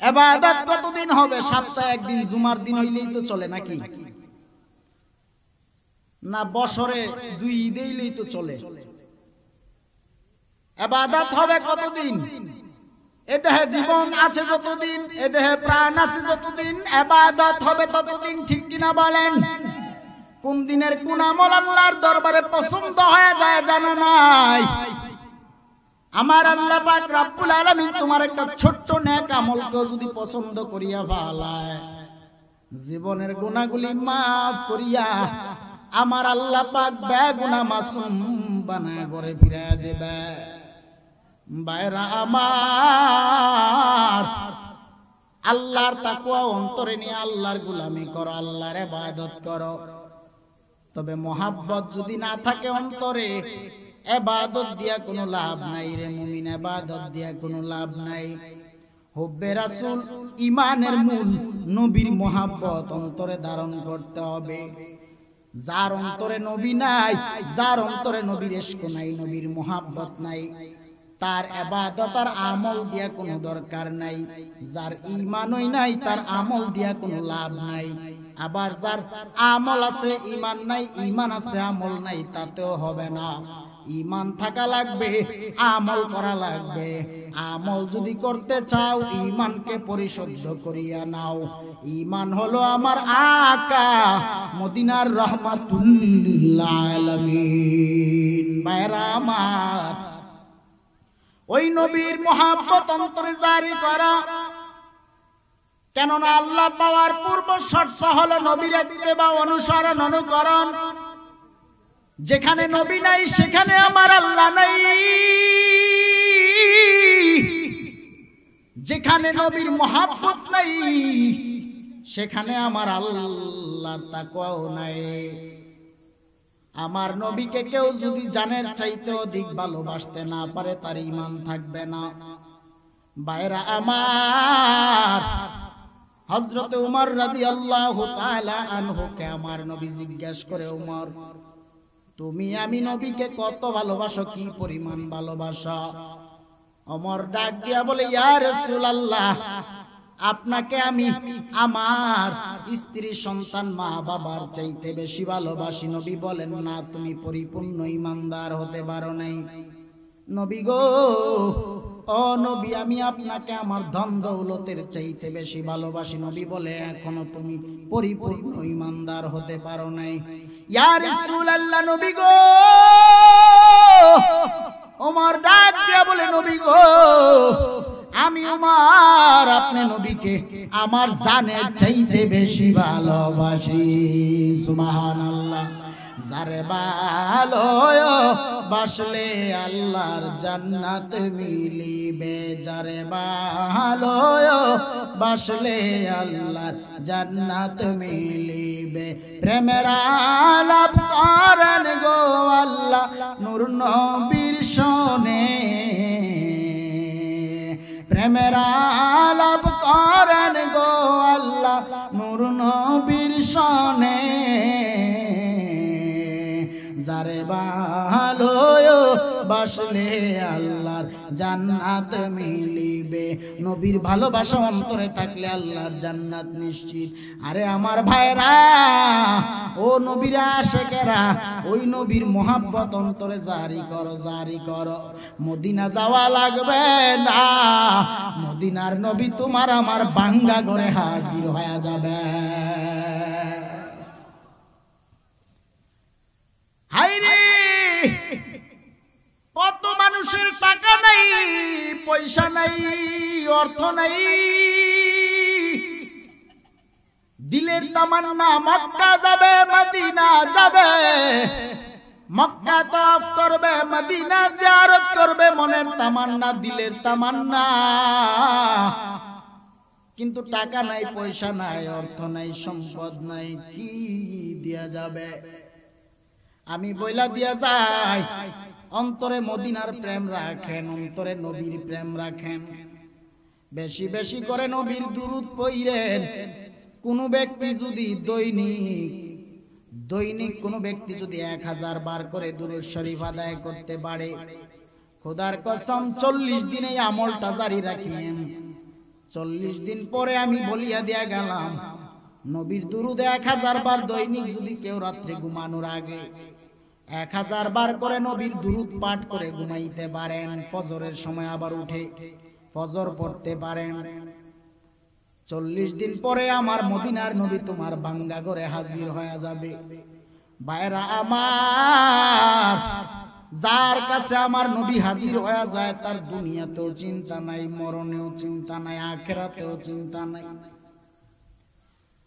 ইবাদত কতদিন হবে? সপ্তাহে একদিন, জুমার দিন হইলেই তো চলে নাকি? না বছরে 2 ঈদ হইলেই তো চলে? ইবাদত হবে কতদিন? এ দেহে জীবন আছে যতদিন, এ দেহে প্রাণ আছে যতদিন, ইবাদত হবে ততদিন। ঠিক কিনা বলেন? কোন দিনের কোন আমল আল্লাহর দরবারে পছন্দ হয়ে যায় জানো নাই? আমার আল্লাহ পাক রব্বুল আলামিন তোমার একটা ছোট্ট নেক আমলকে যদি পছন্দ করিয়া ভালায়, জীবনের গুনাহগুলি maaf করিয়া আমার আল্লাহ পাক বেগুনাহ মাসুম বানায় ঘরে ফিরায়া দেবে। ভাইরা আমার, আল্লাহর তাকওয়া অন্তরে নিয়ে আল্লাহর গোলামি করো, আল্লাহর ইবাদত করো। তবে মোহাব্বত যদি না থাকে অন্তরে, ইবাদত দিয়া কোনো লাভ নাই রে মুমিন, ইবাদত দিয়া কোনো লাভ নাই। হুব্বে রাসূল ঈমানের মূল, নবীর মোহাব্বত অন্তরে ধারণ করতে হবে। যার অন্তরে নবী নাই, যার অন্তরে নবীর ইশক নাই, নবীর মোহাব্বত নাই, তার ইবাদত আর আমল দিয়া কোনো দরকার নাই। যার ঈমানই নাই, তার আমল দিয়া কোনো লাভ নাই। আবার যার আমল আছে, ঈমান নাই, ঈমান আছে, আমল নাই, তাতেও হবে না। ঈমান থাকা লাগবে, আমল করা লাগবে। আমল যদি করতে চাও, ঈমানকে পরিশুদ্ধ করিয়া নাও। ঈমান হলো আমার আকা মদিনার রহমাতুল লিল আলামিন। ভাইরা আমার, ওই নবীর মোহাব্বত অন্তরে জারি করা। কেননা আল্লাহ পাওয়ার পূর্ব শর্ত হলো নবীর ইত্তেবা, অনুসরণ, অনুকরণ। যেখানে নবী নাই সেখানে আমার আল্লাহ নাই, যেখানে নবীর মোহাব্বত নাই সেখানে আমার আল্লাহ আল্লাহর তাকওয়াও নাই। আমার নবীকে কেউ যদি জানের চাইতে অধিক ভালোবাসতে না পারে তার ঈমান থাকবে না। ভাইরা আমার, হযরত উমর রাদিয়াল্লাহু তাআলা আনহুকে আমার নবী জিজ্ঞেস করে, উমর তুমি আমি নবীকে কত ভালোবাসো, কি পরিমাণ ভালোবাসো? ওমর ডাক দিয়া বলে, ইয়া রাসূলুল্লাহ, আপনাকে আমি আমার স্ত্রী সন্তান মা বাবার চাইতে বেশি ভালোবাসি। নবী বলেন, না, তুমি পরিপূর্ণ ঈমানদার হতে পারো নাই। নবী গো, ও নবী, আমি আপনাকে আমার ধন দৌলতের চাইতে বেশি ভালোবাসি। নবী বলে, এখনো তুমি পরিপূর্ণ ঈমানদার হতে পারো নাই। ইয়া রাসূলুল্লাহ, নবী গো, ওমর ডাক দিয়া বলে, নবী গো, আমি ওমর আপনি নবীকে আমার জানের চাইতে বেশি ভালোবাসি। সুবহানাল্লাহ। যারে ভালোবাসলে আল্লাহর জান্নাত মিলিবে, যারে ভালোবাসলে আল্লাহর জান্নাত মিলিবে। প্রেমের আলাপ করেন গো আল্লাহ নূর নবীর শোনে, প্রেমের আলাপ করেন গো আল্লাহ নূর নবীর শোনে। যারে ভালোবাসলে আল্লাহর জান্নাত মিলিবে। নবীর ভালোবাসা অন্তরে থাকলে আল্লাহর জান্নাত নিশ্চিত। আরে আমার ভাইরা, ও নবীর আশিকেরা, ওই নবীর মোহাব্বত অন্তরে জারি করো, জারি করো। মদিনা যাওয়া লাগবে না, মদিনার নবী তোমার আমার বাঙ্গা ঘরে হাজির হয়ে যাবে। হায়রে, কত মানুষের টাকা নাই, পয়সা নাই, অর্থ নাই, দিলের তামান্না মক্কা যাবে, মদিনা যাবে, মক্কা তওয়াফ করবে, মদিনা জিয়ারত করবে, মনের তামান্না, দিলের তামান্না, কিন্তু টাকা নাই, পয়সা নাই, অর্থ নাই, সম্পদ নাই, কি দিয়া যাবে? আমি বইলা দিয়া যাই, অন্তরে মদিনার প্রেম রাখেন, অন্তরে নবীর প্রেম রাখেন, বেশি বেশি করে নবীর দুরূদ পড়েন। কোন ব্যক্তি যদি দৈনিক কোন ব্যক্তি যদি 1000 বার করে দুরূদ শরীফ আদায় করতে পারে, খোদার কসম 40 দিনে আমলটা জারি রাখেন। 40 দিন পরে আমি বলিয়া দিয়া গেলাম, নবীর দুরূদ 1000 বার দৈনিক যদি কেউ রাত্রে ঘুমানোর আগে 1000 বার করে নবীর দুরূদ পাঠ করে ঘুমাইতে পারেন, ফজরের সময় আবার উঠে ফজর পড়তে পারেন, 40 দিন পরে আমার মদিনার নবী তোমার বাঙ্গা ঘরে হাজির হয়ে যাবে। ভাইরা আমার, যার কাছে আমার নবী হাজির হয়ে যায় তার দুনিয়াতেও চিন্তা নাই, মরণেও চিন্তা নাই, আখিরাতেও চিন্তা নাই।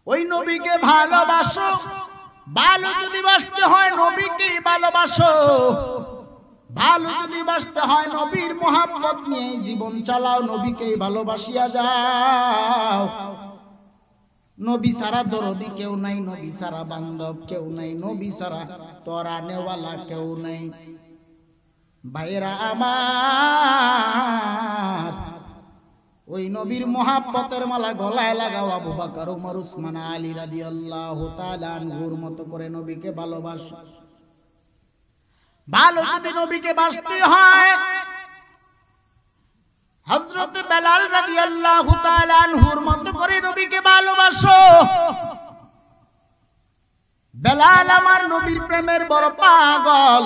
ওই নবীকে ভালোবাসো, ভালো যদি বাসতে হয় নবীকে ভালোবাসো, ভালো যদি বাসতে হয় নবীর মোহাব্বত নিয়ে জীবন চালাও, নবীকে ভালোবাসিয়া যাও। নবী ছাড়া দরদি কেউ নাই, নবী ছাড়া বান্ধব কেউ নাই, নবী ছাড়া তোরা নেওয়ালা কেউ নাই। ভাইরা আমার, ওই নবীর মোহাব্বতের মালা গলায় লাগাও। আবু বকর, ওমর, উসমান, আলী রাদিয়াল্লাহু তাআলা আনহুর মতো করে নবীকে ভালোবাসো। ভালো যদি নবীকে বাসতে হয়, হযরত বেলাল রাদিয়াল্লাহু তাআলা আনহুর মতো করে নবীকে ভালোবাসো। বেলাল আমার নবীর প্রেমের বড় পাগল।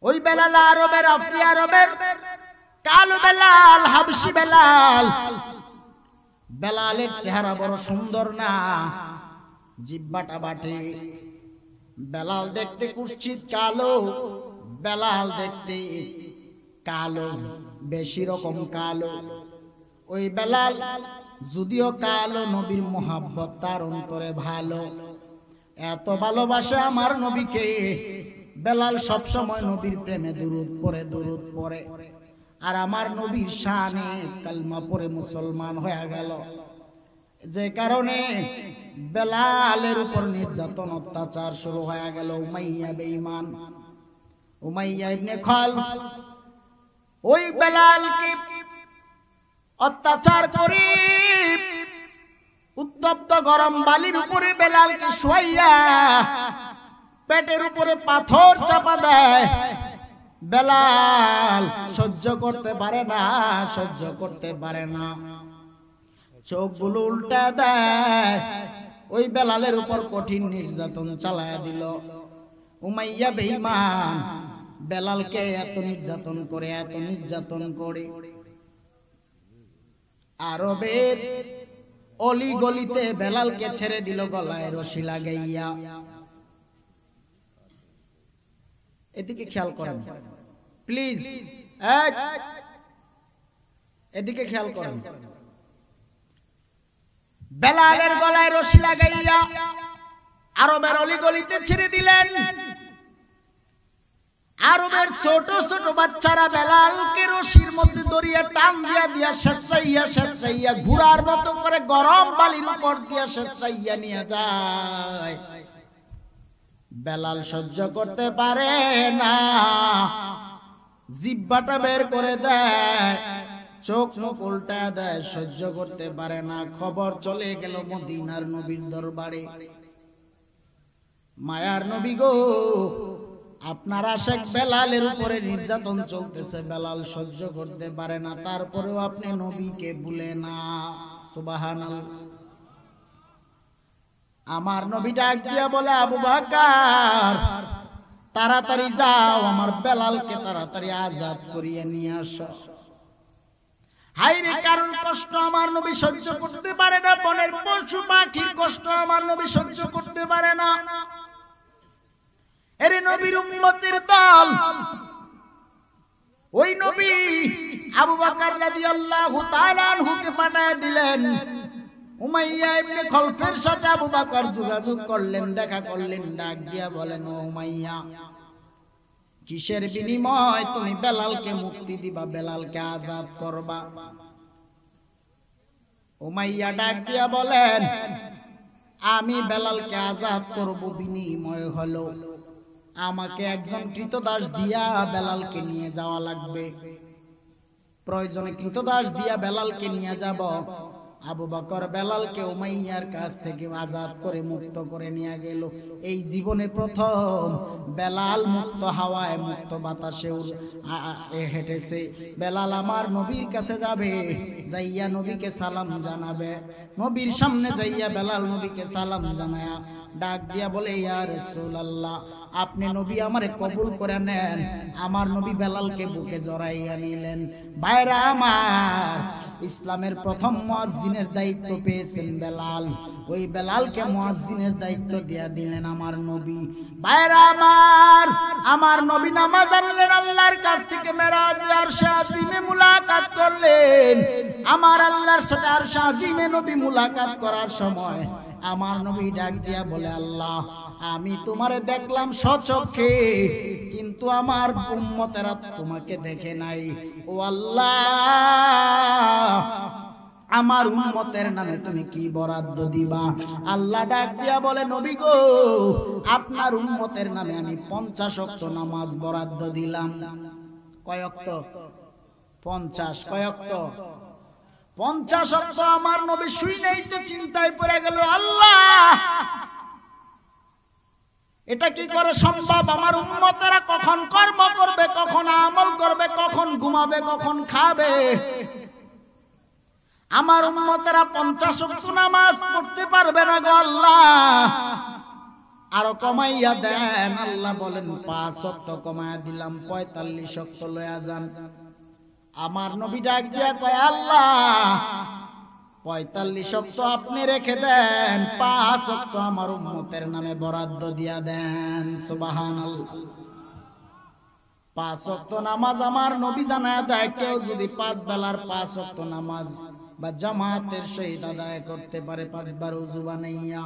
ওই বেলাল আরবের, আফ্রিকা আরবের কালো বেলাল, হাবশি বেলাল। বেলালের চেহারা বড় সুন্দর না, জিহ্বাটা বাটে। বেলাল দেখতে কুৎসিত কালো, বেলাল দেখতে কালো, বেশি রকম কালো। ওই বেলাল যদিও কালো, নবীর মোহাব্বত তার অন্তরে ভালো, এত ভালোবাসে আমার নবীকে। বেলাল সব সময় নবীর প্রেমে দুরূদ পড়ে, দুরূদ পড়ে। আর আমার নবীর শানে কালমা পড়ে মুসলমান হয়ে গেল। যে কারণে বেলালের উপর নির্যাতন অত্যাচার শুরু হয়ে গেল। উমাইয়া বেঈমান, উমাইয়া ইবনে খালফ ওই বেলালকে অত্যাচার করে উত্তপ্ত গরম বালির উপরে বেলালকে শোয়াইয়া পেটের উপরে পাথর চাপা দেয়। বেলাল সহ্য করতে পারে না, সহ্য করতে পারে না, চোখগুলো উল্টা দেয়। ওই বেলালের উপর কঠিন নির্যাতন চালায়া দিল। উমাইয়া বেঈমান বেলালকে এত নির্যাতন করে, এত নির্যাতন করে আরবের অলি গলিতে বেলালকে ছেড়ে দিল গলায় রশি লাগাইয়া। এদিকে খেয়াল করেন প্লিজ, এদিকে খেয়াল করেন। বেলালের গলায় রশি লাগাইয়া আরবের অলি গলিতে ছেড়ে দিলেন। আরবের ছোট ছোট বাচ্চারা বেলালকে রশির মধ্যে দড়িয়ে টান দিয়া দিয়া শেষরাইয়া শেষরাইয়া ঘোড়ার মতো করে গরম বালির উপর দিয়া শেষরাইয়া নিয়ে যায়। বেলাল সহ্য করতে পারে না, জিহ্বাটা বের করে দেয়, চোখ মুখ উল্টা দেয়, সহ্য করতে পারে না। খবর চলে গেল মদিনার নবীর দরবারে। মায়ার নবী গো, আপনার আশেক বেলালের উপরে নির্যাতন চলতেছে, বেলাল সহ্য করতে পারে না, তারপরেও আপনি নবীকে ভুলে না। সুবহানাল্লাহ। আমার নবী ডাক দিয়া বলে, আবু বকর তাড়াতাড়ি যাও, আমার বেলালকে তাড়াতাড়ি আজাদ করিয়ে নিয়ে আসো। হায়রে কারোর কষ্ট আমার নবী সহ্য করতে পারে না, বনের পশু পাখির কষ্ট আমার নবী সহ্য করতে পারে না। এরে নবীর উম্মতের দল, ওই নবী আবু বকর রাদিয়াল্লাহু তাআলা আনহুকে পাঠিয়ে দিলেন। উমাইয়া ইবনে খালফের সাথে আবু বকর যোগাযোগ করলেন, দেখা করলেন, ডাক দিয়া বলেন, ও উমাইয়া, কিসের বিনিময় তুমি বেলালকে মুক্তি দিবা, বেলালকে আজাদ করবা? উমাইয়া ডাক দিয়া বলেন, আমি বেলালকে আজাদ করব, বিনিময় হলো আমাকে একজন কৃতদাস দিয়া বেলালকে নিয়ে যাওয়া লাগবে। প্রয়োজনে কৃতদাস দিয়া বেলালকে নিয়ে যাব। আবু বকর বেলালকে উমাইয়ার কাছ থেকে আজাদ করে মুক্ত করে নিয়ে গেল। এই জীবনে প্রথম বেলাল মুক্ত হাওয়ায়, মুক্ত বাতাসে হেঁটেছে। বেলাল আমার নবীর কাছে যাবে, যাইয়া নবীকে সালাম জানাবে। নবীর সামনে যাইয়া বেলাল নবীকে সালাম জানায়া ডাক দিয়া বলে, ইয়া রাসূলুল্লাহ, আপনি নবী আমারে কবুল করে নেন। আমার নবী বেলালকে বুকে জড়াইয়া নিলেন। ভাইরা আমার, ইসলামের প্রথম মুয়াজ্জিনের দায়িত্ব পেয়েছেন বেলাল, ওই বেলালকে মুয়াজ্জিনের দায়িত্ব দিয়া দিলেন আমার নবী। ভাইরা আমার, আমার নবী নামাজ আনলেন, আল্লাহর কাছ থেকে মেরাজে আরশে আজিমে মুলাকাত করলেন। আমার আল্লাহর সাথে আরশে আজিমে নবী মুলাকাত করার সময় আমার নবী ডাক দিয়া বলে, আল্লাহ, আমি তোমারে দেখলাম সচক্ষে, কিন্তু আমার উম্মতেরা তোমাকে দেখে নাই। ও আল্লাহ, আমার উম্মতের নামে তুমি কি বরাদ্দ দিবা? আল্লাহ ডাক দিয়া বলে, নবী গো, আপনার উম্মতের নামে আমি 50 ওয়াক্ত নামাজ বরাদ্দ দিলাম। কয় ওয়াক্ত? 50। কয় ওয়াক্ত? 50 ওয়াক্ত। আমার নবী শুনেই তো চিন্তায় পড়ে গেল, আল্লাহ, এটা কি করে সম্ভব? আমার উম্মতেরা কখন কর্ম করবে, কখন আমল করবে, কখন ঘুমাবে, কখন খাবে? আমার উম্মতেরা 50 ওয়াক্ত নামাজ পড়তে পারবে না গো আল্লাহ, আরো কমাইয়া দেন। আল্লাহ বলেন, 5 ওয়াক্ত কমাইয়া দিলাম, 45 ওয়াক্ত লয়া যান। আমার নবী ডাক দিয়া কয়, আল্লাহ, 45 ওয়াক্ত আপনি রেখে দেন, 5 ওয়াক্ত আমার উম্মতের নামে বরাদ্দ দিয়া দেন। সুবহানাল্লাহ। 5 ওয়াক্ত নামাজ আমার নবী জানায়া দেয়, কেউ যদি 5 বেলার 5 ওয়াক্ত নামাজ বা জামাতের সহিত আদায় করতে পারে, 5 বার ওযু বানাইয়া,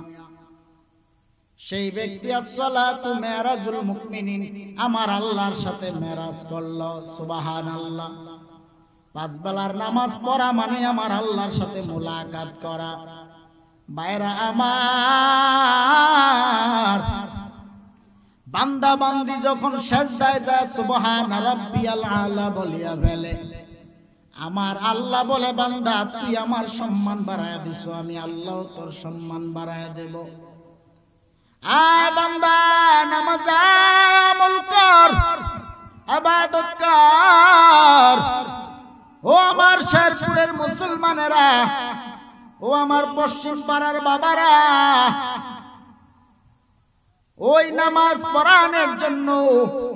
সেই ব্যক্তি আসসালাতু মেরাজুল মুমিনিন, আমার আল্লাহর সাথে মেরাজ করলো। সুবহানাল্লাহ। 5 বেলার নামাজ পড়া মানে আমার আল্লাহর সাথে মুলাকাত করা। ভাইরা আমার, বান্দা বান্দি যখন সেজদায় যায় সুবহান রাব্বিয়াল আলা বলিয়া ফেলে, আমার আল্লাহ বলে বান্দা তুই আমার সম্মান বাড়ায়া দিছো, আমি আল্লাহ তোর সম্মান বাড়ায়া দেব। আয় বান্দা নামাজ আমল কর, ইবাদত কর। ও আমার শেরপুরের মুসলমানেরা, ও আমার পশ্চিম পাড়ার বাবারা, ওই নামাজ পড়ানোর জন্য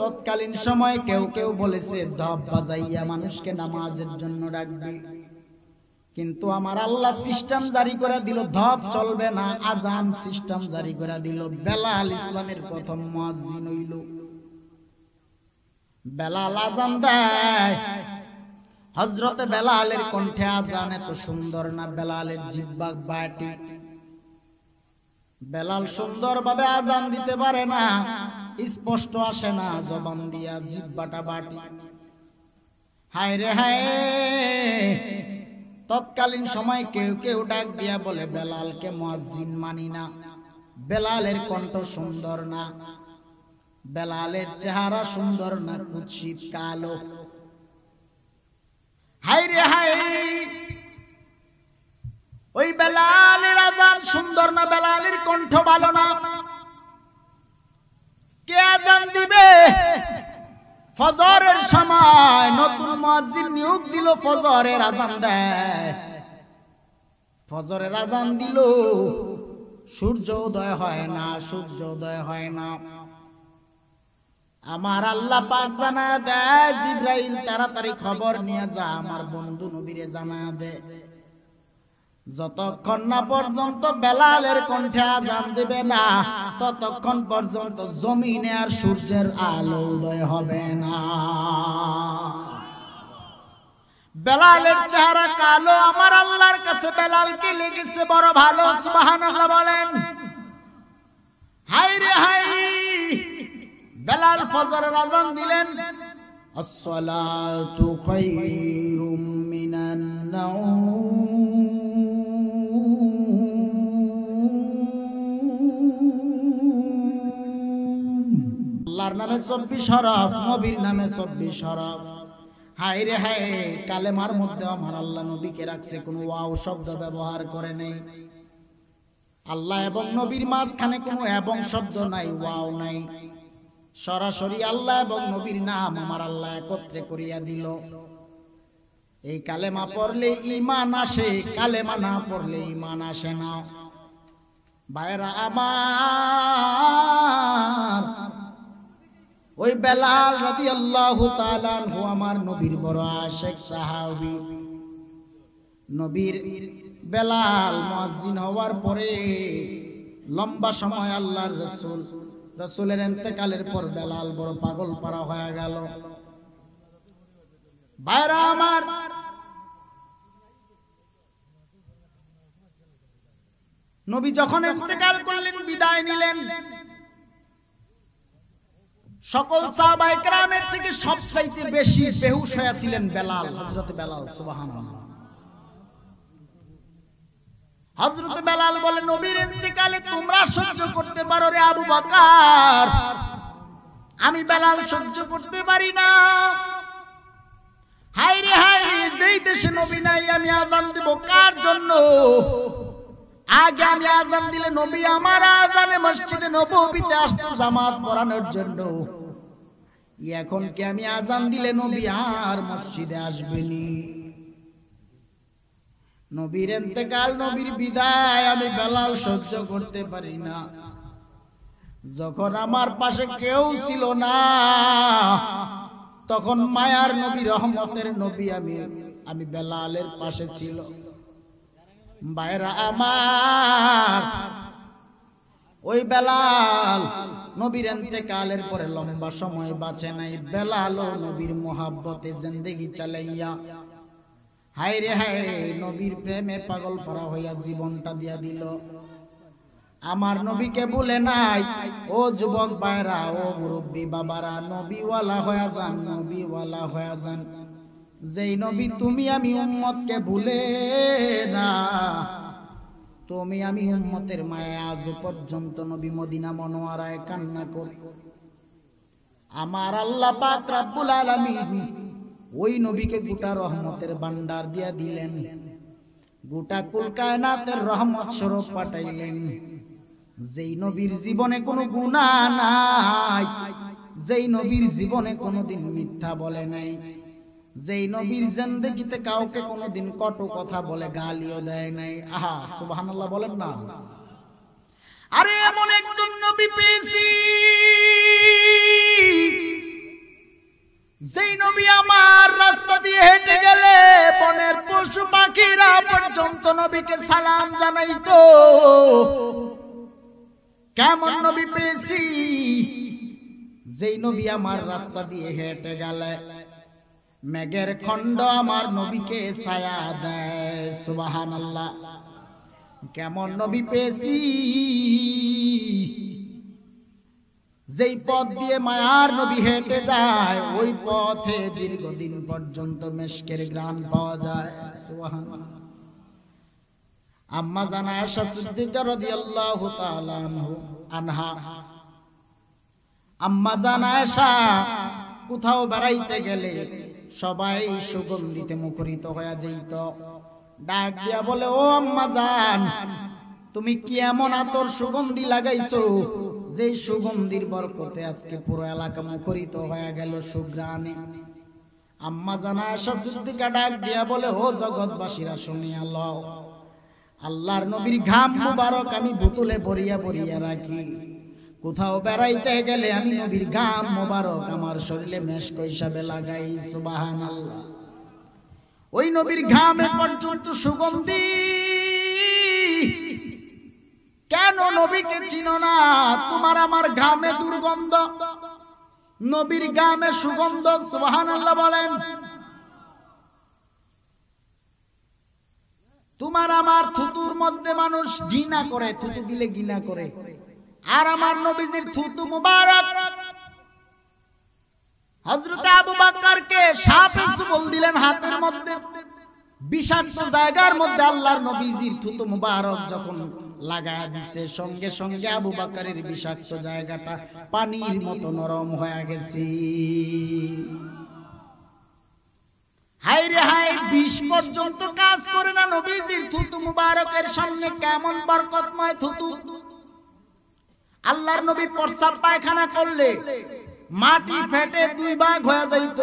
তৎকালীন সময় কেউ কেউ বলেছে ধপ বাজাইয়া মানুষকে নামাজের জন্য ডাকবে, কিন্তু আমার আল্লাহ সিস্টেম জারি করে দিল, ধপ চলবে না, আজান সিস্টেম জারি করে দিল। বেলাল ইসলামের প্রথম মুয়াজ্জিন হইল। বেলাল আজান দেয়, হযরতে বেলালের কণ্ঠে আজান এত সুন্দর না, বেলালের জিহ্বা বাটি, বেলাল সুন্দরভাবে আজান দিতে পারে না, স্পষ্ট আসে না, জবান দিয়া জিহ্বাটা বাটি। হায় রে হায়, তৎকালীন সময় কেউ কেউ ডাক দিয়া বলে বেলালকে মুয়াজ্জিন মানি না, বেলালের কণ্ঠ সুন্দর না, বেলালের চেহারা সুন্দর না, কুৎসিত কালো। হায় রে হায়, ওই বেলালের আজান সুন্দর না, বেলালের কণ্ঠ ভালো না, কে আজান দিবে? ফজরের সময় নতুন মুয়াজ্জিন নিয়োগ দিল, ফজরের আজান দেয়। ফজরের আজান দিল, সূর্য উদয় হয় না, সূর্য উদয় হয় না। আমার আল্লাহ পাক জানায়া দেয়, জিবরাইল তাড়াতাড়ি খবর নিয়ে যা, আমার বন্ধু নবীরে জানায়া দে, যতক্ষণ না পর্যন্ত বেলালের কণ্ঠে আজান দিবে না, ততক্ষণ পর্যন্ত জমিনে আর সূর্যের আলো উদয় হবে না। বেলালের চেহারা কালো, আমার আল্লাহর কাছে বেলালকে লেগেছে বড় ভালো। সুবহানাল্লাহ বলেন। হায় রে হায়, বেলাল ফজরের আজান দিলেন, আসসালাতু খায়রুম মিনান নাওম, আল্লাহর নামে 24 হরফ, নবীর নামে 24 হরফ। হায় রে হায়, কালেমার মধ্যে আমার আল্লাহ নবীকে রাখছে, কোনো ওয়াও শব্দ ব্যবহার করে নেই। আল্লাহ এবং নবীর মাঝখানে কোনো এবং শব্দ নাই, ওয়াও নাই, সরাসরি আল্লাহ এবং নবীর নাম আমার আল্লাহ একত্রে করিয়া দিল। এই কালেমা পড়লে ঈমান আসে, কালেমা না পড়লে ঈমান আসে না। ভাইরা আমার, ওই বেলাল রাদিয়াল্লাহু তাআলা আনহু আমার নবীর বড় আশিক সাহাবী। নবীর বেলাল মুয়াজ্জিন হওয়ার পরে লম্বা সময় আল্লাহর রাসূলের ইন্তেকালের পর বেলাল বড় পাগল পারা হয়ে গেল। ভাইরা আমার, নবী যখন ইন্তেকাল করলেন, বিদায় নিলেন, সকল সাহাবায়ে কেরামের থেকে সবচাইতে বেশি বেহুশ হয়ে ছিলেন বেলাল, হযরত বেলাল। সুবহানাল্লাহ। হযরত বেলাল বলে, নবীর ইন্তেকালে তোমরা সহ্য করতে পারো রে আবু বকর, আমি বেলাল সহ্য করতে পারি না। হায় রে হায়, যেই দেশে নবী নাই আমি আজান দেব কার জন্য? আগে আমি আজান দিলে নবী আমার আজানে মসজিদে নববীতে আসতো জামাত পড়ানোর জন্য, এখন কি আমি আজান দিলে নবী আর মসজিদে আসবেনি? নবীর ইন্তেকাল, নবীর বিদায় আমি বেলাল সহ্য করতে পারি না। যখন আমার পাশে কেউ ছিল না, তখন মায়ার নবী, রহমতের নবী আমি বেলালের পাশে ছিল। ভাইরা আমার, ওই বেলাল নবীর ইন্তেকালের পরে লম্বা সময় বাঁচে নাই। বেলালও নবীর মোহাব্বতে জিন্দেগি চালাইয়া, হায় রে হায়, নবীর প্রেমে পাগল পারা হইয়া জীবনটা দিয়া দিল। আমার নবীকে বলে নাই, ও যুবক ভাইরা, ও মুরব্বী বাবারা, নবীওয়ালা হয়ে যান, নবীওয়ালা হয়ে যান। যেই নবী তুমি আমি উম্মতকে ভুলে না, তুমি আমি উম্মতের মায়া আজ পর্যন্ত নবী মদিনা মনোয়ারায় কান্না করি। আমার আল্লাহ পাক রব্বুল আলামিন ওই নবীকে গোটা রহমতের ভান্ডার দিয়া দিলেন, গোটা কুল কায়নাতের রহমত স্বরূপ পাঠাইলেন। যেই নবীর জীবনে কোনো গুনাহ নাই, যেই নবীর জীবনে কোনোদিন মিথ্যা বলে নাই, যেই নবীর জিন্দেগিতে কাউকে কোনোদিন কটু কথা বলে গালিও দেয় নাই। আহা সুবহানাল্লাহ বলেন না। আরে এমন একজন নবী পেয়েছি, যেই নবী আমার রাস্তা দিয়ে হেঁটে গেলে বনের পশু পাখিরা পর্যন্ত নবীকে সালাম জানাইতো। কেমন নবী পেয়েছি, যেই নবী আমার রাস্তা দিয়ে হেঁটে গেলে মেঘের খণ্ড আমার নবীকে ছায়া দেয়। সুবহানাল্লাহ। কেমন নবী পেয়েছি, যেই পথ দিয়ে মায়ার নবী হেঁটে যায় ওই পথে দীর্ঘদিন পর্যন্ত মেশকের ঘ্রাণ পাওয়া যায়। সুবহানাল্লাহ। আম্মা জান আয়েশা সিদ্দিকা রাদিয়াল্লাহু তাআলা আনহা, আম্মা জান আয়েশা কোথাও বেড়াইতে গেলে সবাই সুগন্ধিতে মুখরিত হয়ে যেত। ডাক দিয়া বলে, ও আম্মা জান, তুমি কি এমন আতর সুগন্ধি লাগাইছো যে সুগন্ধির বরকতে আজকে পুরো এলাকা মুখরিত হয়ে গেল সুঘ্রাণে। আম্মা জান আয়েশা সিদ্দিকা ডাক দিয়া বলে, ও জগৎবাসীরা শুনিয়া লও, আল্লাহর নবীর ঘাম মুবারক আমি বোতলে ভরিয়া ভরিয়া রাখি। কোথাও বেড়াইতে গেলে আমি নবীর ঘাম মুবারক আমার শরীরে মেশক হিসাবে লাগাই। সুবহানাল্লাহ। ওই নবীর ঘামে পর্যন্ত সুগন্ধি। কেন নবীকে চিনো না? তোমার আমার ঘামে দুর্গন্ধ, নবীর ঘামে সুগন্ধ। সুবহানাল্লাহ বলেন। তোমার আমার থুতুর মধ্যে মানুষ ঘৃণা করে, থুতু দিলে ঘৃণা করে, আর আমার নবীজির থুতু মুবারক। হযরত আবু বকরকে সাপে চুবল দিলেন হাতের মধ্যে, বিষাক্ত জায়গার মধ্যে আল্লাহর নবীজির থুতু মুবারক যখন লাগায়া দিছে, সঙ্গে সঙ্গে আবু বকরের বিষাক্ত জায়গাটা পানির মতো নরম হয়ে গেছে। হায় রে হায়, বিষ পর্যন্ত কাজ করে না নবীজির থুতু মুবারকের সামনে। কেমন বরকতময় থুতু। আল্লাহর নবী প্রস্রাব পায়খানা করলে মাটি ফেটে দুই ভাগ হয়ে যাইত,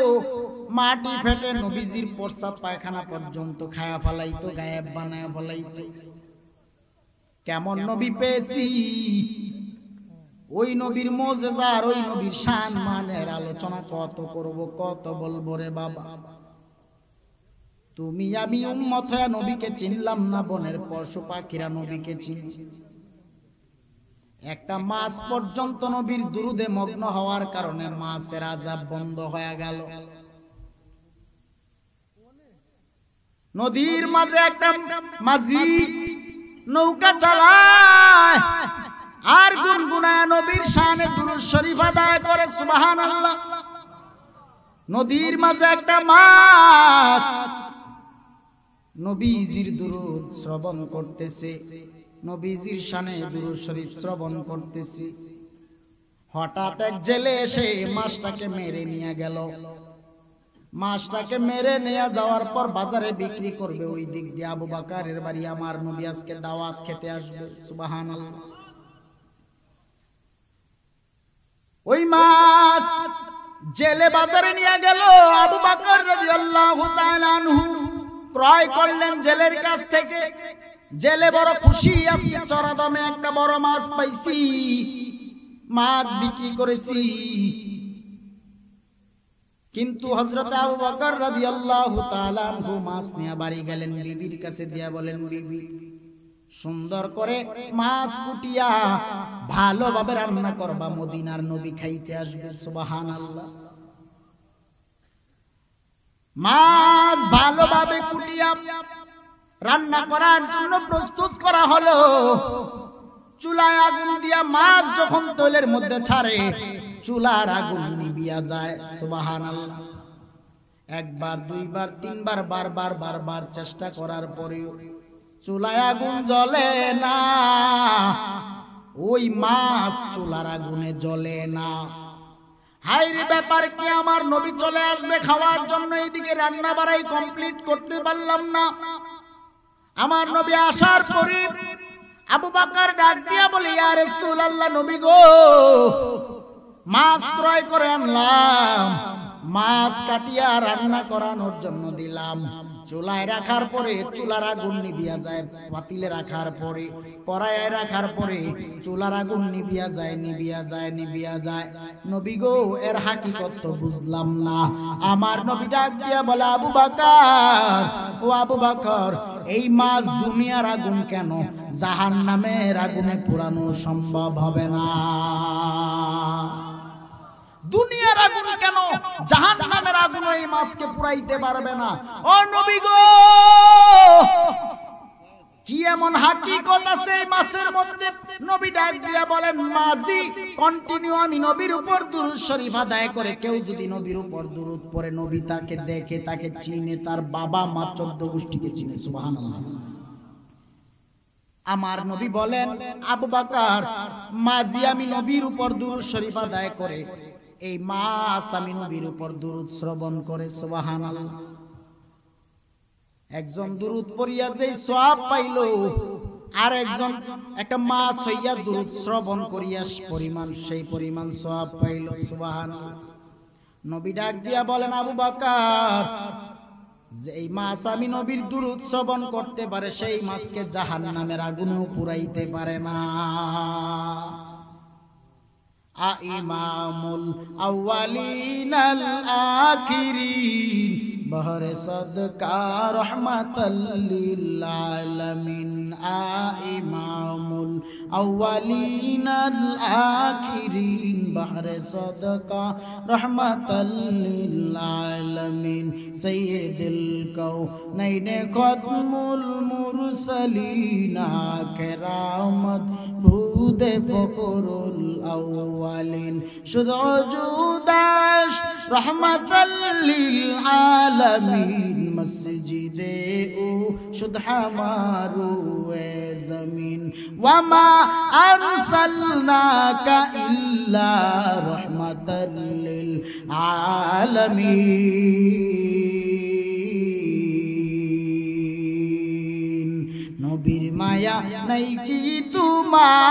মাটি ফেটে নবীজির প্রস্রাব পায়খানা পর্যন্ত খায়া ফেলাইতো, গায়েব বানায়া ফেলাইতো। কেমন নবী পেয়েছি, ওই নবীর মুজিজা আর ওই নবীর শান মানের আলোচনা কত করব, কত বলবো রে বাবা। তুমি আমি উম্মত হয়ে নবীকে চিনলাম না, বনের পশু পাখিরা নবীকে চিনি। একটা মাছ পর্যন্ত নবীর দুরুদে মগ্ন হওয়ার কারণে মাছের আযাব বন্ধ হয়ে গেল। নদীর মাঝে একটা মাঝি নৌকা চালায় আর গুনগুনায় নবীর শানে দুরূদ শরীফ আদায় করে। সুবহানাল্লাহ। নদীর মাঝে একটা মাছ নবীজির দুরূদ শ্রবণ করতেছে, নবীজির শানে দুরূদ শরীফ শ্রবণ করতেছে। হঠাৎ এক জেলে এসে মাছটাকে মেরে নিয়ে গেল। মাছটাকে মেরে নিয়ে যাওয়ার পর বাজারে বিক্রি করবে। ওই দিক দিয়ে আবু বকরের বাড়ি আমার নবী আজকে দাওয়াত খেতে আসবে। সুবহানাল্লাহ। ওই মাছ জেলে বাজারে নিয়ে গেল। আবু বকর রাদিয়াল্লাহু তাআলা আনহু ক্রয় করলেন জেলের কাছ থেকে। জেলে বড় খুশি, আজকে চড়া দামে একটা বড় মাছ পাইছি, মাছ বিক্রি করেছি। কিন্তু হযরত আবু বকর রাদিয়াল্লাহু তাআলা আনহু মাছ নিয়ে বাড়ি গেলেন, বিবির কাছে দিয়া বলেন, বিবি সুন্দর করে মাছ কুটিয়া ভালোভাবে রান্না করবা, মদিনার নবী খাইতে আসবে। সুবহানাল্লাহ। মাছ ভালোভাবে কুটিয়া রান্না করার জন্য প্রস্তুত করা হলো। চুলায় আগুন দিয়া মাছ যখন তেলের মধ্যে ছাড়ে, চুলার আগুন নিভিয়া যায়। সুবহানাল্লাহ। একবার দুইবার তিনবার বারবার চেষ্টা করার পরেও চুলায় আগুন জ্বলে না, ওই মাছ চুলার আগুনে জ্বলে না। হাইরে ব্যাপার কি, আমার নবী চলে আসবে খাওয়ার জন্য, এইদিকে রান্না বাড়াই কমপ্লিট করতে পারলাম না। আমার নবী আসার পরে আবু বকর ডাক দিয়া বলে, ইয়া রাসূলুল্লাহ, নবী গো, মাছ ক্রয় করে আনলাম, মাছ কাটিয়া রান্না করানোর জন্য দিলাম। চুলায় রাখার পরে চুলার আগুন নিভিয়া যায়, পাতিলে রাখার পরে কড়াইয়ে রাখার পরে চুলার আগুন নিভিয়া যায়, নিভিয়া যায়, নিভিয়া যায়। নবী গো, এর হাকিকত তো বুঝলাম না। আমার নবী ডাক দিয়া বলে, আবু বকর, ও আবু বকর, এই মাছ দুনিয়ার আগুন কেন, জাহান্নামের আগুনে পোড়ানো সম্ভব হবে না। দুনিয়ার আগুন কেন, জাহান্নামের আগুন এই মাছকে পুরাইতে পারবে না। ও নবী গো, কি এমন হাকিকত আছে এই মাছের মধ্যে? নবী ডাক দিয়া বলেন, মাঝি কন্টিনিউ আমি নবীর উপর দুরূদ শরীফ আদায় করে, কেউ যদি নবীর উপর দুরূদ পড়ে, নবী তাকে দেখে, তাকে চিনে, তার বাবা মা 14 গোষ্ঠীকে চিনে। সুবহানাল্লাহ। আমার নবী বলেন, আবু বকর, মাঝি আমি নবীর উপর দুরূদ শরীফ আদায় করে, এই মাছ আমি নবীর উপর দুরূদ শ্রবণ করে। সুবহানাল্লাহ। একজন দুরূদ পড়িয়া যেই সওয়াব পাইল, আর একজন একটা মাছ হইয়া দুরূদ শ্রবণ করিয়া সেই পরিমাণ সওয়াব পাইল। সুবহানাল্লাহ। নবী ডাক দিয়া বলেন, আবু বকর, যেই মাছ আমি নবীর দুরূদ শ্রবণ করতে পারে, সেই মাছকে জাহান্নামের আগুনেও পুরাইতে পারে না। ইমামুল আউয়ালিনাল আখিরিন, বহরে সদকা রহমাতাল লিল আলামিন। ইমামুল আউয়ালিনাল আখিরিন, বহরে সদকা রহমাতাল লিল আলামিন। সাইয়্যিদুল কাউনাইন খাতমুল মুরসালিন, কেরামত ভুদে ফখরুল আউয়ালিন। শুধু জুদাশ রহমাতাল লিল আলামিন, মসজিদে ও শুধু হামারু এ জমিন। ওয়ামা আরসালনাকা ইল্লা রহমাতাল লিল আলামিন। নবীর মায়া নাই কি তোমার,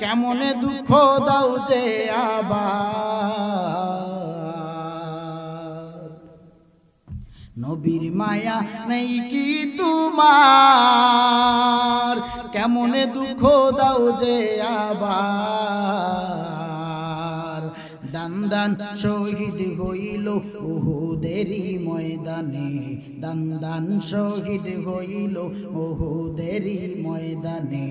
কেমনে দুঃখ দাও যে আবার। নবীর মায়া নেই কি তোমার, কেমনে দুঃখ দাও যে আবার। দান দান শহীদ হইল উহুদেরই ময়দানে, দান দান শহীদ হইল উহুদেরই ময়দানে।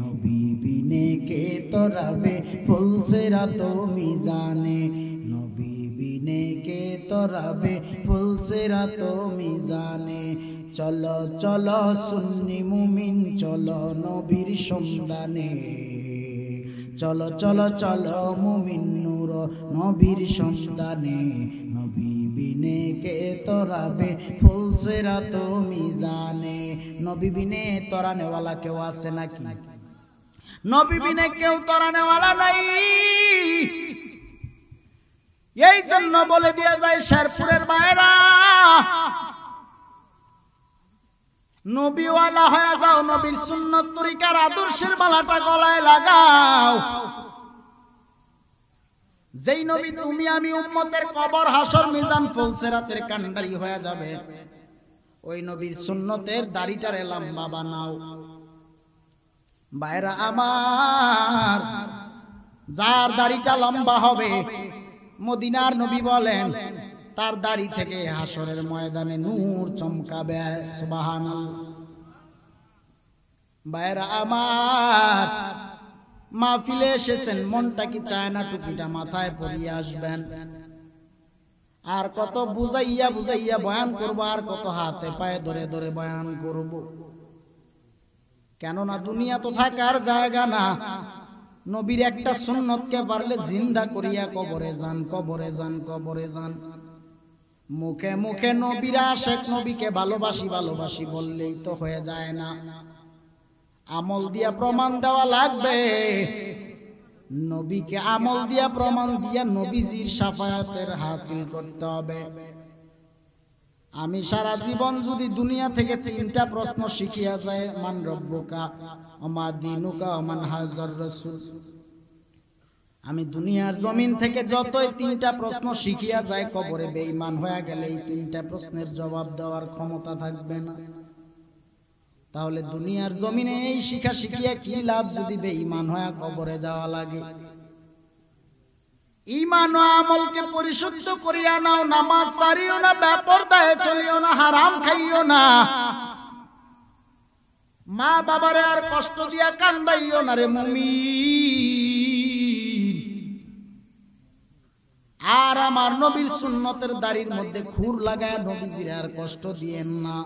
নবী বিনে কে তরাবে ফুলসিরাত মিজানে, নবী বিনে কে তরাবে ফুলসিরাত মিজানে। চলো চলো সুন্নি মুমিন, চলো নবীর সন্ধানে, চলো চলো চলো মুমিন নূর নবীর সন্ধানে। নবী বিনে কে তরাবে ফুলসিরাত মিজানে। নবী বিনে তরানেওয়ালা কেউ আছে নাকি? নবী বিনে কেউ তরানেওয়ালা নাই। এই জন্য বলে দিয়ে যায় শেরপুরের মায়েরা, নবীওয়ালা হয়ে যাও, নবীর সুন্নত তরিকার আদর্শের মালাটা গলায় লাগাও। যেই নবী তুমি আমি উম্মতের কবর হাসর মিজান ফুলসিরাতের কান্ডারি হয়ে যাবে, ওই নবীর সুন্নতের দাড়িটারে লম্বা বানাও। ভাইরা আমার, যার দাড়িটা লম্বা হবে, মদিনার নবী বলেন তার দাড়ি থেকে হাসরের ময়দানে নূর চমকাবে। সুবহানাল্লাহ। ভাইরা আমার, মাহফিলে এসেছেন, মনটা কি চায় না টুপিটা মাথায় পরিয়ে আসবেন? আর কত বুঝাইয়া বুঝাইয়া বয়ান করব, আর কত হাতে পায়ে ধরে ধরে বয়ান করব। কেননা দুনিয়া তো থাকার জায়গা না। নবীর একটা সুন্নতকে পারলে জিন্দা করিয়া কবরে যান, কবরে যান, কবরে যান। মুখে মুখে নবীরা শেখ নবীকে ভালোবাসি ভালোবাসি বললেই তো হয়ে যায় না, আমল দিয়া প্রমাণ দেওয়া লাগবে। নবীকে আমল দিয়া প্রমাণ দিয়া নবীজির শাফায়াতের হাসিল করতে হবে। আমি সারা জীবন যদি দুনিয়া থেকে 3টা প্রশ্ন শিখিয়া যায়, মান রব্বুকা ওমা দীনুকা ওমান হাজার রাসূল, আমি দুনিয়ার জমিন থেকে যতই 3টা প্রশ্ন শিখিয়া যায়, কবরে বেঈমান হয়ে গেলে এই 3টা প্রশ্নের জবাব দেওয়ার ক্ষমতা থাকবে না। তাহলে দুনিয়ার জমিনে এই শিখা শিখিয়া কি লাভ যদি বেঈমান হয়ে কবরে যাওয়া লাগে? ঈমান ও আমলকে পরিশুদ্ধ করিয়া নাও, নামাজ ছাড়িও না, বেপরদায় চলিও না, হারাম খাইও না, মা বাবারে আর কষ্ট দিয়া কান্দাইও না রে মুমিন। আর আমার নবীর সুন্নতের দাড়ির মধ্যে খুর লাগায় নবীজির আর কষ্ট দিয়েন না।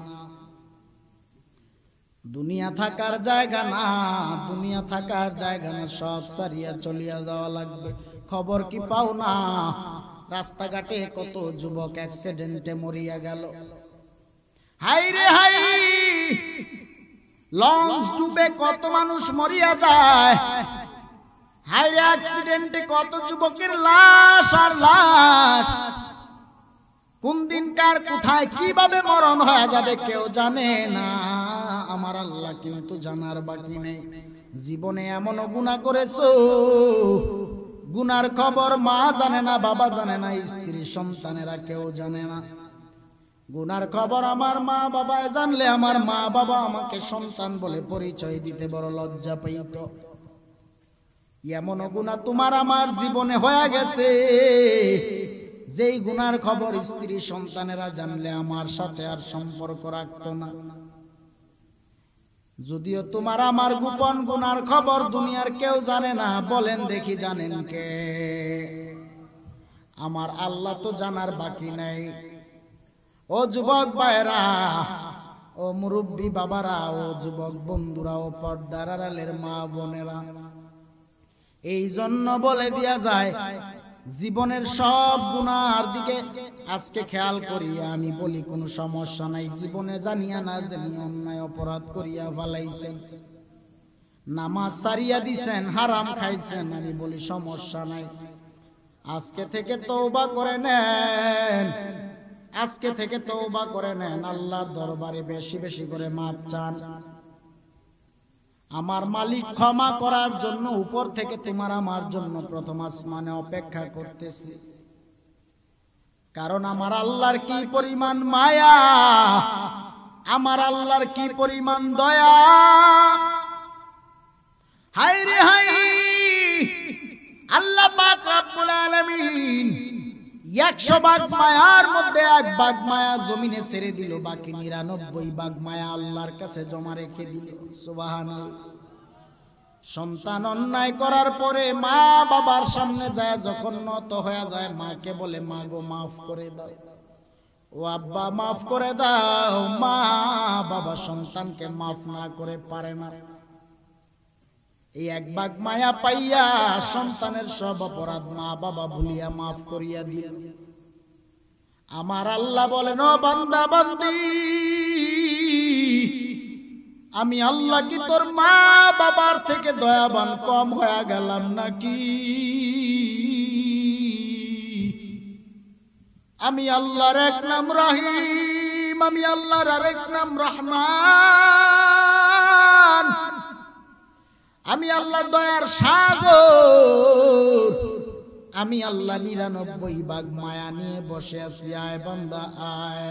দুনিয়া থাকার জায়গা না, দুনিয়া থাকার জায়গা না, সব সারিয়া চলিয়া যাওয়া লাগবে। খবর কি পাও না, রাস্তাঘাটে কত যুবক অ্যাক্সিডেন্টে মরিয়া গেল। হাই রে হাই, লঞ্চ ডুবে কত মানুষ মরিয়া যায়। হাই রে, অ্যাক্সিডেন্টে কত যুবকের লাশ আর লাশ। কোন দিন কার কোথায় কিভাবে মরণ হয়ে যাবে কেউ জানে না, আমার আল্লাহ কিন্তু জানার বাকি নেই। জীবনে এমন গুনাহ করেছো, গুনার খবর মা জানে না, বাবা জানে না, স্ত্রী সন্তানেরা কেউ জানে না। গুনার খবর আমার মা বাবা জানলে আমার মা বাবা আমাকে সন্তান বলে পরিচয় দিতে বড় লজ্জা পাইত। এমন গুনাহ তোমার আমার জীবনে হয়ে গেছে, যেই গুনার খবর স্ত্রী সন্তানেরা জানলে আমার সাথে আর সম্পর্ক রাখতো না। যদিও তোমার আমার গোপন গুনার খবর দুনিয়ার কেউ জানে না, বলেন দেখি জানেন কে? আমার আল্লাহ তো জানার বাকি নাই। ও যুবক ভাইরা, ও মুরব্বী বাবারা, ও যুবক বন্ধুরা, ও পর্দার আড়ালের মা বোনেরা, এই জন্য বলে দিয়া যায় জীবনের সব গুনার দিকে আজকে খেয়াল করিয়া আমি বলি কোনো সমস্যা নাই। জীবনে জানিয়া না জানি অন্যায় অপরাধ করিয়া ফেলাইছেন, নামাজ ছাড়িয়া দিছেন, হারাম খাইছেন, আমি বলি সমস্যা নাই। আজকে থেকে তওবা করে নেন, আজকে থেকে তওবা করে নেন, আল্লাহর দরবারে বেশি বেশি করে মাপ চান। আমার মালিক ক্ষমা করার জন্য উপর থেকে তোমার আমার জন্য প্রথম আসমানে অপেক্ষা করতেছি। কারণ আমার আল্লাহর কি পরিমাণ মায়া, আমার আল্লাহর কি পরিমাণ দয়া। হায় রে হায়, আল্লাহ পাক রব্বুল আলামিন 100 ভাগ মায়ার মধ্যে 1 ভাগ মায়া জমিনে ছেড়ে দিল, বাকি 99 ভাগ মায়া আল্লাহর কাছে জমা রেখে দিল। সুবহানাল্লাহ। সন্তান অন্যায় করার পরে মা বাবার সামনে যায় যখন নত হয়ে যায়, মাকে বলে মা গো মাফ করে দাও, ও আব্বা মাফ করে দাও। মা বাবা সন্তানকে মাফ না করে পারে না। এই 1 ভাগ মায়া পাইয়া সন্তানের সব অপরাধ মা বাবা ভুলিয়া মাফ করিয়া দিল। আমার আল্লাহ বলেন, ও বান্দা বান্দি, আমি আল্লাহ কি তোর মা বাবার থেকে দয়াবান কম হয়ে গেলাম নাকি? আমি আল্লাহর এক নাম রহিম, আমি আল্লাহর আরেক নাম রহমান, আমি আল্লাহ দয়ার সাগর, আমি আল্লাহ 99 ভাগ মায়া নিয়ে বসে আছি। আয় বান্দা আয়,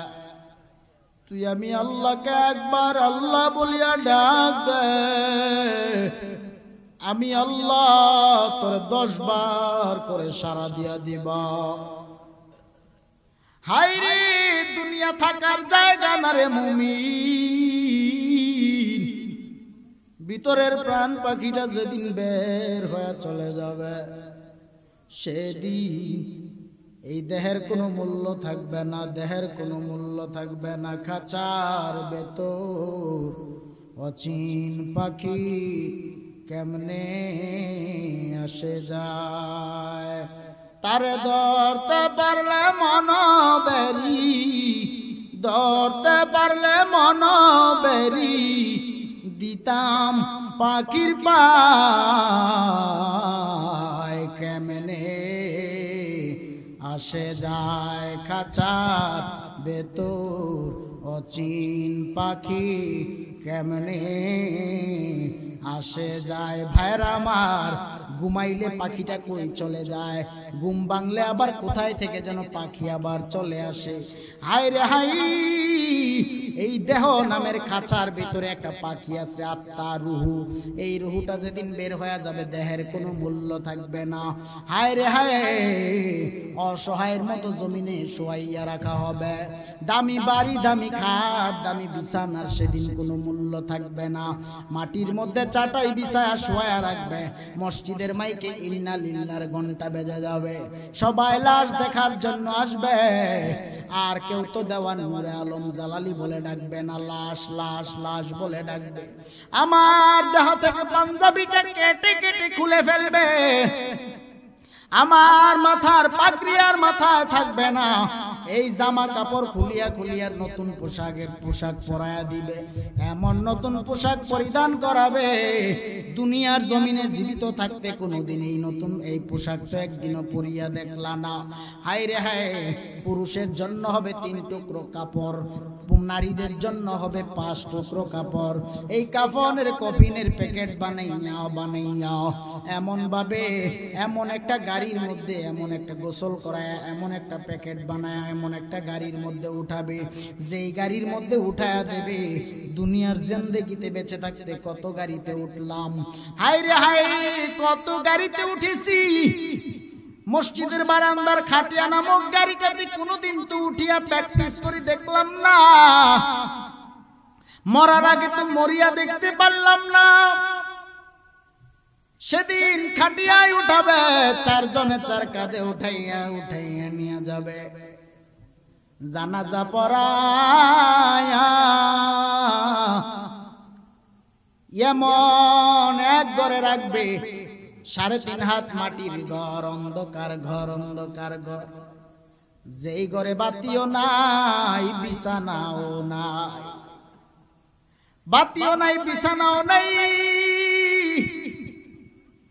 তুই আমি আল্লাহকে একবার আল্লাহ বলিয়া ডাক দে, আমি আল্লাহ তোর 10 বার করে সাড়া দিয়া দিবা। হাই রে, দুনিয়া থাকার জায়গা না রে মুমিন। ভিতরের প্রাণ পাখিটা যেদিন বের হয়ে চলে যাবে, সেদিন এই দেহের কোনো মূল্য থাকবে না, দেহের কোনো মূল্য থাকবে না। খাঁচার ভেতর অচিন পাখি কেমনে আসে যায়। তারে ধরতে পারলে মনবেরি, ধরতে পারলে মনবেরি, দিতাম পাখির পায় কেমনে আসে যায় খাঁচার ভেতর অচিন পাখি কেমনে আসে যায়। ভাইরা আমার, ঘুমাইলে পাখিটা কই চলে যায়, ঘুম ভাঙলে আবার কোথায় থেকে যেন পাখি আবার চলে আসে। হায় রে হাই, এই দেহ নামের খাঁচার ভিতরে একটা পাখি আছে, আত্মা, রুহু। এই রুহুটা যেদিন বের হয়ে যাবে দেহের কোনো মূল্য থাকবে না। হায় রে হায়, অসহায়ের মতো জমিনে শোয়াইয়া রাখা হবে। দামি বাড়ি, দামি খাট, দামি বিছানার সেদিন কোনো মূল্য থাকবে না। মাটির মধ্যে চাটাই বিছায়া শোয়া রাখবে। মসজিদের মাইকে ইন্না লিল্লার ঘন্টা বেজে যাবে। সবাই লাশ দেখার জন্য আসবে, আর কেউ তো দেওয়ান নূরে আলম জালালি বলে ডাকবে না, লাশ লাশ লাশ বলে ডাকবে। আমার দেহ থেকে পাঞ্জাবিটা কেটে কেটে খুলে ফেলবে। আমার মাথার পাগড়ি আর মাথায় থাকবে না। এই জামা কাপড় খুলিয়া খুলিয়া নতুন পোশাক পরায়া দিবে। এমন নতুন পোশাক পরিধান করাবে, দুনিয়ার জমিনে জীবিত থাকতে কোনোদিন এই নতুন এই পোশাক তো একদিনও পরিয়া দেখলা না। হায় রে হায়, পুরুষের জন্য হবে 3 টুকরো কাপড়, নারীদের জন্য হবে 5 টুকরো কাপড়। এই কাফনের কফিনের প্যাকেট বানাইয়া এমন ভাবে এমন একটা গাড়ির মধ্যে, এমন একটা গোসল করায়, এমন একটা প্যাকেট বানায়, এমন একটা গাড়ির মধ্যে উঠাবে, যেই গাড়ির মধ্যে উঠায়া দেবে দুনিয়ার জিন্দেগিতে বেঁচে থাকতে কত গাড়িতে উঠলাম। হায় রে হায়, কত গাড়িতে উঠেছি। মসজিদের বারান্দার খাটিয়া নামক গাড়িটাতে কোনোদিন তো উঠিয়া প্র্যাকটিস করে দেখলাম না। মরার আগে তো মরিয়া দেখতে পারলাম না। সেদিন খাটিয়ায় উঠাবে, 4 জনে 4 কাঁধে উঠাইয়া নিয়ে যাবে। জানাজা পড়ায়া এমন এক ঘরে রাখবে, 3.5 হাত মাটির ঘর, অন্ধকার ঘর, অন্ধকার ঘর। যেই ঘরে বাতিও নাই, বিছানাও নাই, বাতিও নাই, বিছানাও নাই।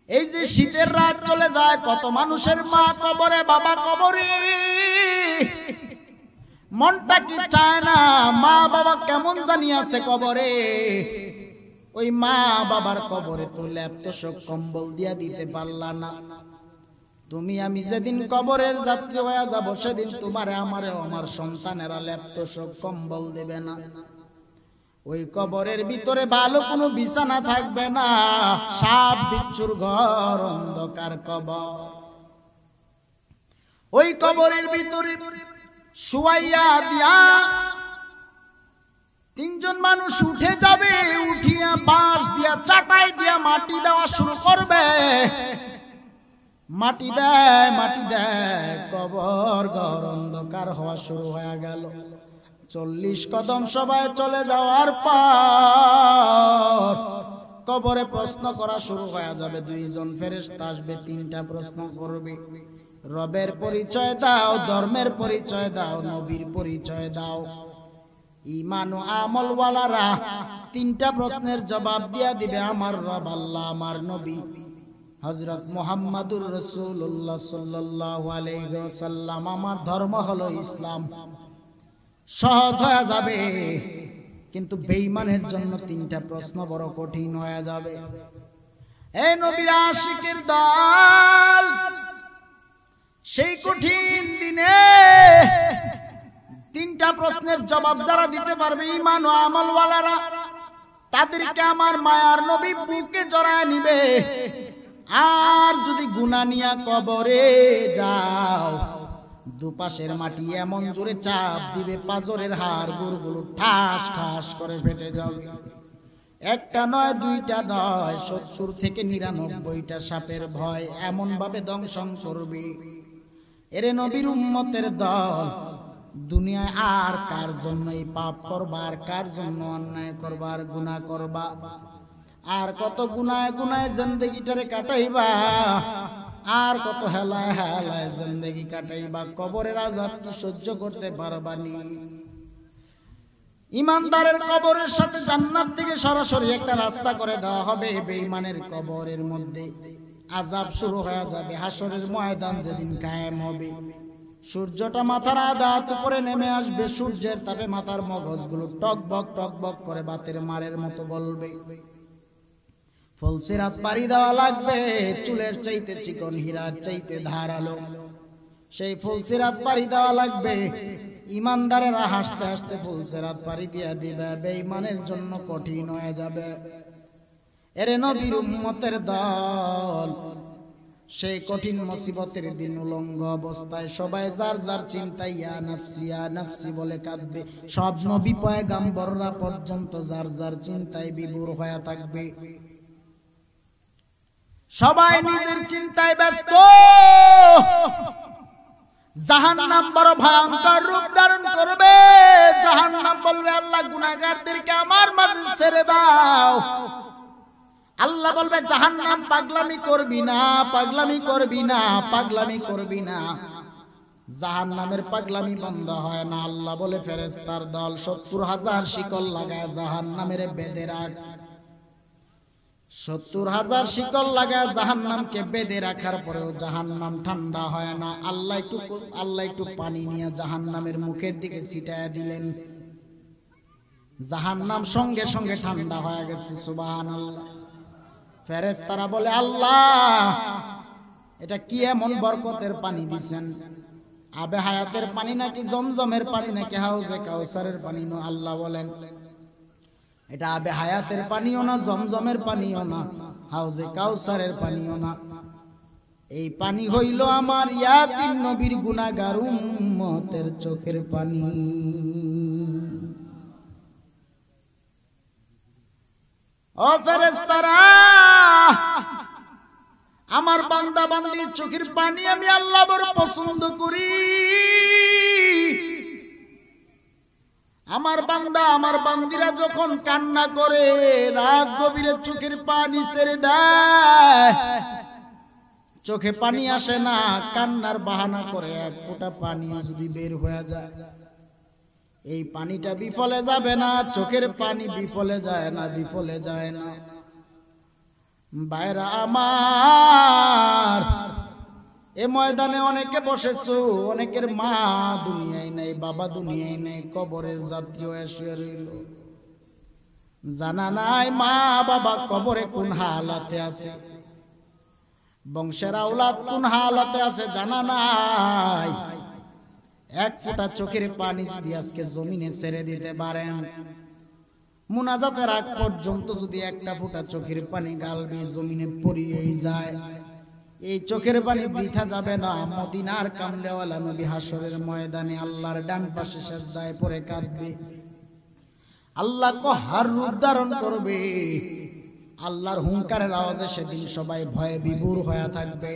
এই যে শীতের রাত চলে যায়, কত মানুষের মা কবরে, বাবা কবরে। মনটা কি চায় না মা বাবা কেমন জানি আছে কবরে। ওই মা বাবার কবরে তো ল্যাপটপ কম্বল দিয়া দিতে পারলা না। তুমি আমি যেদিন কবরের যাত্রী হয়ে যাব, সেদিন তোমারে আমারে আমার সন্তানেরা ল্যাপটপ কম্বল দেবে না। ওই কবরের ভিতরে ভালো কোনো বিছানা থাকবে না, সাপ বিচ্ছুর ঘর, অন্ধকার কবর। ওই কবরের ভিতরে শুয়াইয়া দিয়া 3 জন মানুষ উঠে যাবে, উঠিয়া বাঁশ দিয়া চাটাই দিয়া মাটি দেওয়া শুরু করবে। মাটি দেয়, কবর ঘর অন্ধকার হওয়া শুরু হয়ে গেল। 40 কদম সবাই চলে যাওয়ার পর কবরে প্রশ্ন করা শুরু হয়ে যাবে। 2 জন ফেরেশতা আসবে, 3টা প্রশ্ন করবে। রবের পরিচয় দাও, ধর্মের পরিচয় দাও, নবীর পরিচয় দাও। ঈমান ও আমল ওয়ালারা 3টা প্রশ্নের জবাব দিয়া দিবে, আমার রব আল্লাহ, আমার নবী হযরত মুহাম্মাদুর রাসূলুল্লাহ সাল্লাল্লাহু আলাইহি ওয়াসাল্লাম, আমার ধর্ম হলো ইসলাম। সহজ হয়ে যাবে, কিন্তু বেঈমানের জন্য 3টা প্রশ্ন বড় কঠিন হয়ে যাবে। এই নবীর আশিকের দল, সেই কঠিন দিনে 3টা প্রশ্নের জবাব যারা দিতে পারবে, ঈমান ও আমল ওয়ালারা, তাদেরকে আমার মায়ার নবী বুকে জড়ায় নিবে। আর যদি গুনাহ নিয়া কবরে যাও, দুপাশের মাটি এমন জোরে চাপ দিবে, পাজরের হাড় গুড়গুলো ঠাস ঠাস করে ফেটে যাবে। 1টা নয়, 2টা নয়, 70 থেকে 99টা সাপের ভয় এমন ভাবে দংশন করবে। এরে নবীর উম্মতের দল, দুনিয়ায় আর কার জন্য এই পাপ করবা, আর কার জন্য অন্যায় করবা, আর গুনাহ করবা, আর কত গুনায় গুনায় জিন্দেগিটারে কাটাইবা, আর কত হেলায় হেলায় জিন্দেগি কাটাইবা, কবরের আযাব কি সহ্য করতে পারবানি? ইমানদারের কবরের সাথে জান্নাত থেকে সরাসরি একটা রাস্তা করে দেওয়া হবে। বেঈমানের কবরের মধ্যে আযাব শুরু হয়ে যাবে। হাসরের ময়দান যেদিন কায়েম হবে, সূর্যটা মাথার আধা উপরে নেমে আসবে। সূর্যের তাপে মাথার মগজগুলো টকবক করে বাতের মারের মতো বলবে। ফুলসিরাত পাড়ি দেওয়া লাগবে, চুলের চাইতে চিকন, হীরার চাইতে ধারালো। সেই ফুলসিরাত পাড়ি দেওয়া লাগবে। ইমানদারেরা হাসতে হাসতে ফুলসিরাত পাড়ি দিয়া দিবে, বেঈমানের জন্য কঠিন হয়ে যাবে। এরে নবীর উম্মতের দল, সেই কঠিন মুসিবতের দিন উলঙ্গ অবস্থায় সবাই যার যার চিন্তায় ইয়া নাফসি বলে কাঁদবে। সব নবী পয়গাম্বররা পর্যন্ত যার যার চিন্তায় বিভোর হয়ে থাকবে। সবাই নিজের চিন্তায় ব্যস্ত। জাহান্নাম বড় ভয়ঙ্কর রূপ ধারণ করবে। জাহান্নাম বলবে, আল্লাহ গুনাহগারদেরকে আমার মাঝে ছেড়ে দাও। আল্লাহ বলবে, জাহান্নাম পাগলামি করবি না, পাগলামি করবি না, পাগলামি করবি না। জাহান্নামের পাগলামি বন্ধ হয় না। আল্লাহ বলে, ফেরেশতার দল ৭০,০০০ শিকল লাগায় জাহান্নামের বেঁধে রাখ। ৭০,০০০ শিকল লাগায় জাহান্নামকে বেঁধে রাখার পরেও জাহান্নাম ঠান্ডা হয় না। আল্লাহ একটু পানি নিয়ে জাহান্নামের মুখের দিকে ছিটায় দিলেন। জাহান্নাম সঙ্গে সঙ্গে ঠান্ডা হয়ে গেছে। সুবহানাল্লাহ। ফেরেশতারা বলে, আল্লাহ এটা কি এমন বরকতের পানি দিছেন? আবে হায়াতের পানি নাকি জমজমের পানি নাকি হাউজে কাউসারের পানি? আল্লাহ বলেন, এটা আবে হায়াতের পানিও না, জমজমের পানিও না, হাউজে কাউসারের পানিও না। এই পানি হইল আমার ইয়াতিম নবীর গুনাহগার উম্মতের চোখের পানি। ও ফেরেশতারা, আমার বান্দা বান্দির চোখের পানি আমি আল্লাহ বড় পছন্দ করি। আমার বান্দা আমার বান্দিরা যখন কান্না করে, রাত গভীরে চোখের পানি ছেড়ে দেয়, চোখে পানি আসে না, কান্নার বাহানা করে এক ফোঁটা পানি যদি বের হয়ে যায়, এই পানিটা বিফলে যাবে না। চোখের পানি বিফলে যায় না, বিফলে যায় না। বাইরা আমার, এ ময়দানে অনেকে বসেছো, অনেকের মা দুনিয়ায় নাই, বাবা দুনিয়ায় নাই, কবরের যাত্রী হয়ে শুয়ে রইল। জানা নাই মা বাবা কবরে কোন হালাতে আছে, বংশের আওলাদ কোন হালাতে আছে জানা নাই। এক ফোঁটা চোখের পানি যদি আজকে জমিনে ছেড়ে দিতে পারেন, মুনাজাতের আগ পর্যন্ত যদি একটা ফোঁটা চোখের পানি গালবে জমিনে পড়িয়েই যায়, এই চোখের পানি বৃথা যাবে না। মদিনার কামলেওয়ালা নবী হাসরের ময়দানে আল্লাহর ডান পাশে সিজদায় পড়ে কাঁদবে। আল্লাহ কহার রূপ ধারণ করবে। আল্লাহর হুঙ্কারের আওয়াজে সেদিন সবাই ভয়ে বিভোর হয়ে থাকবে।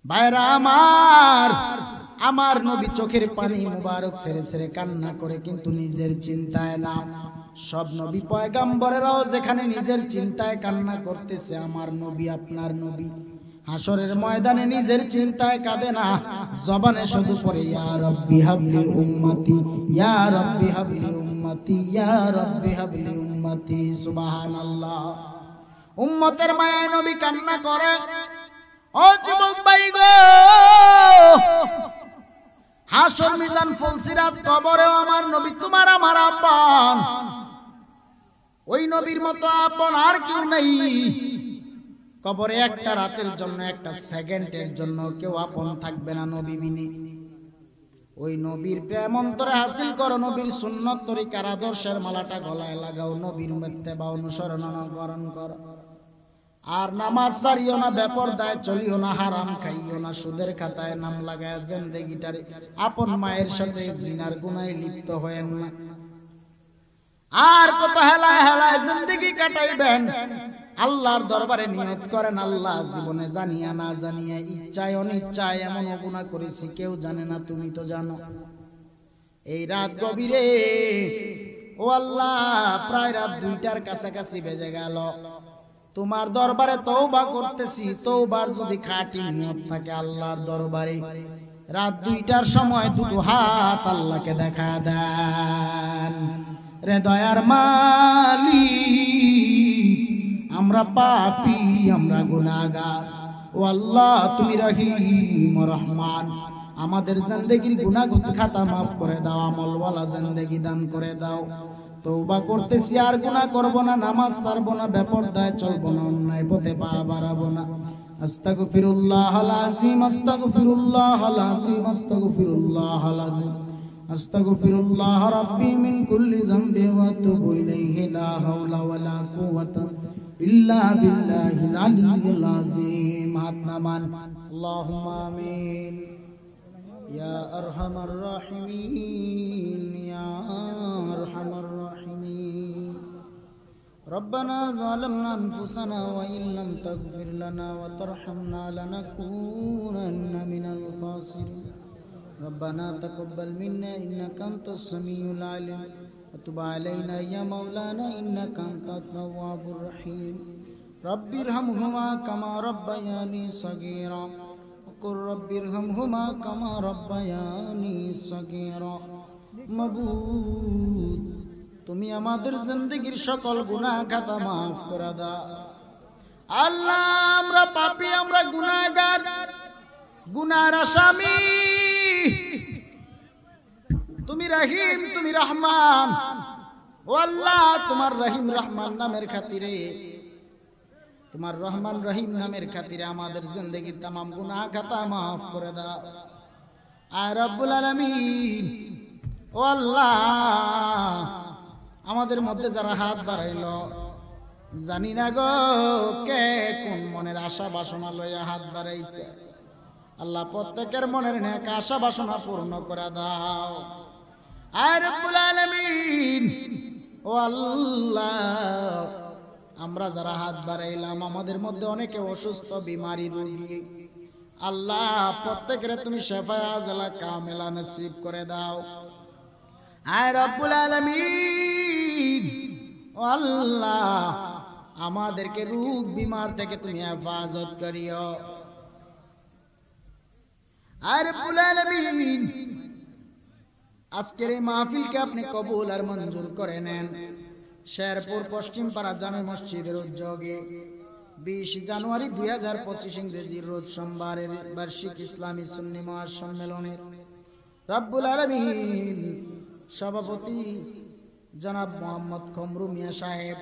ভাইরা আমার, আমার নবী চোখের পানি মুবারক ছেড়ে ছেড়ে কান্না করে, কিন্তু নিজের চিন্তায় না। সব নবী পয়গাম্বরেরাও যেখানে নিজের চিন্তায় কান্না করতেছে, আমার নবী আপনার নবী হাসরের ময়দানে নিজের চিন্তায় কাঁদে না, জবানে শুধু পড়ে ইয়া রাব্বি হাবলি উম্মতি, ইয়া রাব্বি হাবলি উম্মতি, ইয়া রাব্বি হাবলি উম্মতি। সুবহানাল্লাহ। উম্মতের মায়ায় নবী কান্না করে। ও যুবক ভাই গো, হাসর মিজান ফুলসিরাত কবরেও আমার নবী তোমার আমার আপন। ওই নবীর মতো আপন আর কেউ নেই। কবরে একটা রাতের জন্য, একটা সেকেন্ডের জন্য কেউ আপন থাকবে না নবী বিনে। ওই নবীর প্রেম অন্তরে হাসিল করো, নবীর সুন্নত তরিকার আদর্শের মালাটা গলায় লাগাও, নবীর ইত্তেবা অনুসরণ অনুকরণ করো। আর নামাজ ছাড়িও না, বেপরদায় চলিও না, হারাম খাইও না, সুদের খাতায় নাম লাগায় জিন্দেগিটারে আপন মায়ের সাথে জিনার গুনায় লিপ্ত হয়েন না। আর কত হেলায় হেলায় জিন্দেগি কাটাইবেন, আল্লাহর দরবারে নিয়ত করেন, আল্লাহ জীবনে জানিয়া না জানিয়া, ইচ্ছায় অনিচ্ছায় এমন গুনাহ করেছি কেউ জানে না, তুমি তো জানো। এই রাত গভীরে ও আল্লাহ, প্রায় রাত 2টার কাছাকাছি বেজে গেল। তোমার দরবারে তওবা করতেছি, তওবার যদি খাঁটি নিয়ত থাকে আল্লাহর দরবারে রাত 2টার সময় দুটো হাত আল্লাহকে দেখা দেন। রে দয়ার মালিক, আমরা পাপী, আমরা গুনাহগার। ও আল্লাহ, তুমি রহিম ও রহমান, আমাদের জিন্দেগির গুনাহ খাতা মাফ করে দাও, আমলওয়ালা জিন্দেগি দান করে দাও। তওবা করতেছি, আর গুনাহ করব না, নামাজ ছাড়বো না, বেপরদায় চলবো না, অন্যায় পথে পা বাড়াবো না। আস্তাগফিরুল্লাহাল আযীম, আস্তাগফিরুল্লাহাল আযীম, আস্তাগফিরুল্লাহাল আযীম, আস্তাগফিরুল্লাহ রাব্বি মিন কুল্লি যামবি ওয়া আতুবু ইলাইহি, লা হাওলা ওয়ালা কুওয়াতা ইল্লা বিল্লাহিল আলিয়্যিল আযীম। হাত নামান। আল্লাহুম্মা আমিন। ইয়া আরহামার রাহিমিন, ইয়া আরহামার রাহিমিন। ربنا ظلمنا أنفسنا وإن لم تغفر لنا وترحمنا لنكونن من الخاسرين. ربنا تقبل منا إنك أنت السميع العليم وتب علينا يا مولانا إنك أنت التواب الرحيم. رب ارحمهما كما ربياني صغيرا وقل رب ارحمهما كما ربياني صغيرا. মাবুদ, তুমি আমাদের জিন্দেগির সকল গুনাহ খাতা মাফ করে দাও। আল্লাহ, আমরা পাপী, আমরা গুনাহগার, গুনাহর আসামি। তুমি রহিম, তুমি রহমান। ও আল্লাহ, তোমার রহিম রহমান নামের খাতিরে, তোমার রহমান রহিম নামের খাতিরে আমাদের জিন্দেগির तमाम গুনাহ খাতা মাফ করে দাও। আর রব্বুল আলামিন, ও আল্লাহ, আমাদের মধ্যে যারা হাত বাড়াইলো, জানি না গো কে কোন মনের আশা বাসনা লইয়া হাত বাড়াইছে। আল্লাহ, প্রত্যেকের মনের নেক আশা বাসনা পূর্ণ করে দাও। আর রব্বুল আলামিন, ও আল্লাহ, আমরা যারা হাত বাড়াইলাম, আমাদের মধ্যে অনেকে অসুস্থ, বিমারি, রোগী। আল্লাহ, প্রত্যেকের তুমি শেফায়ে আজলা কামেলা নসিব করে দাও। আর রব্বুল আলামিন, ও আল্লাহ, আমাদেরকে রোগ বিমার থেকে তুমি হেফাজত করিও। আর রব্বুল আলামিন, আজকের এই মাহফিলকে আপনি কবুল আর মঞ্জুর করে নেন। শেরপুর পশ্চিম পাড়া জামে মসজিদের উদ্যোগে 20 জানুয়ারি 2025 ইংরেজির রোজ সোমবারের বার্ষিক ইসলামী সুন্নি মহাসম্মেলনের রব্বুল আলামিন সভাপতি জনাব মোহাম্মদ কমরু মিয়া সাহেব,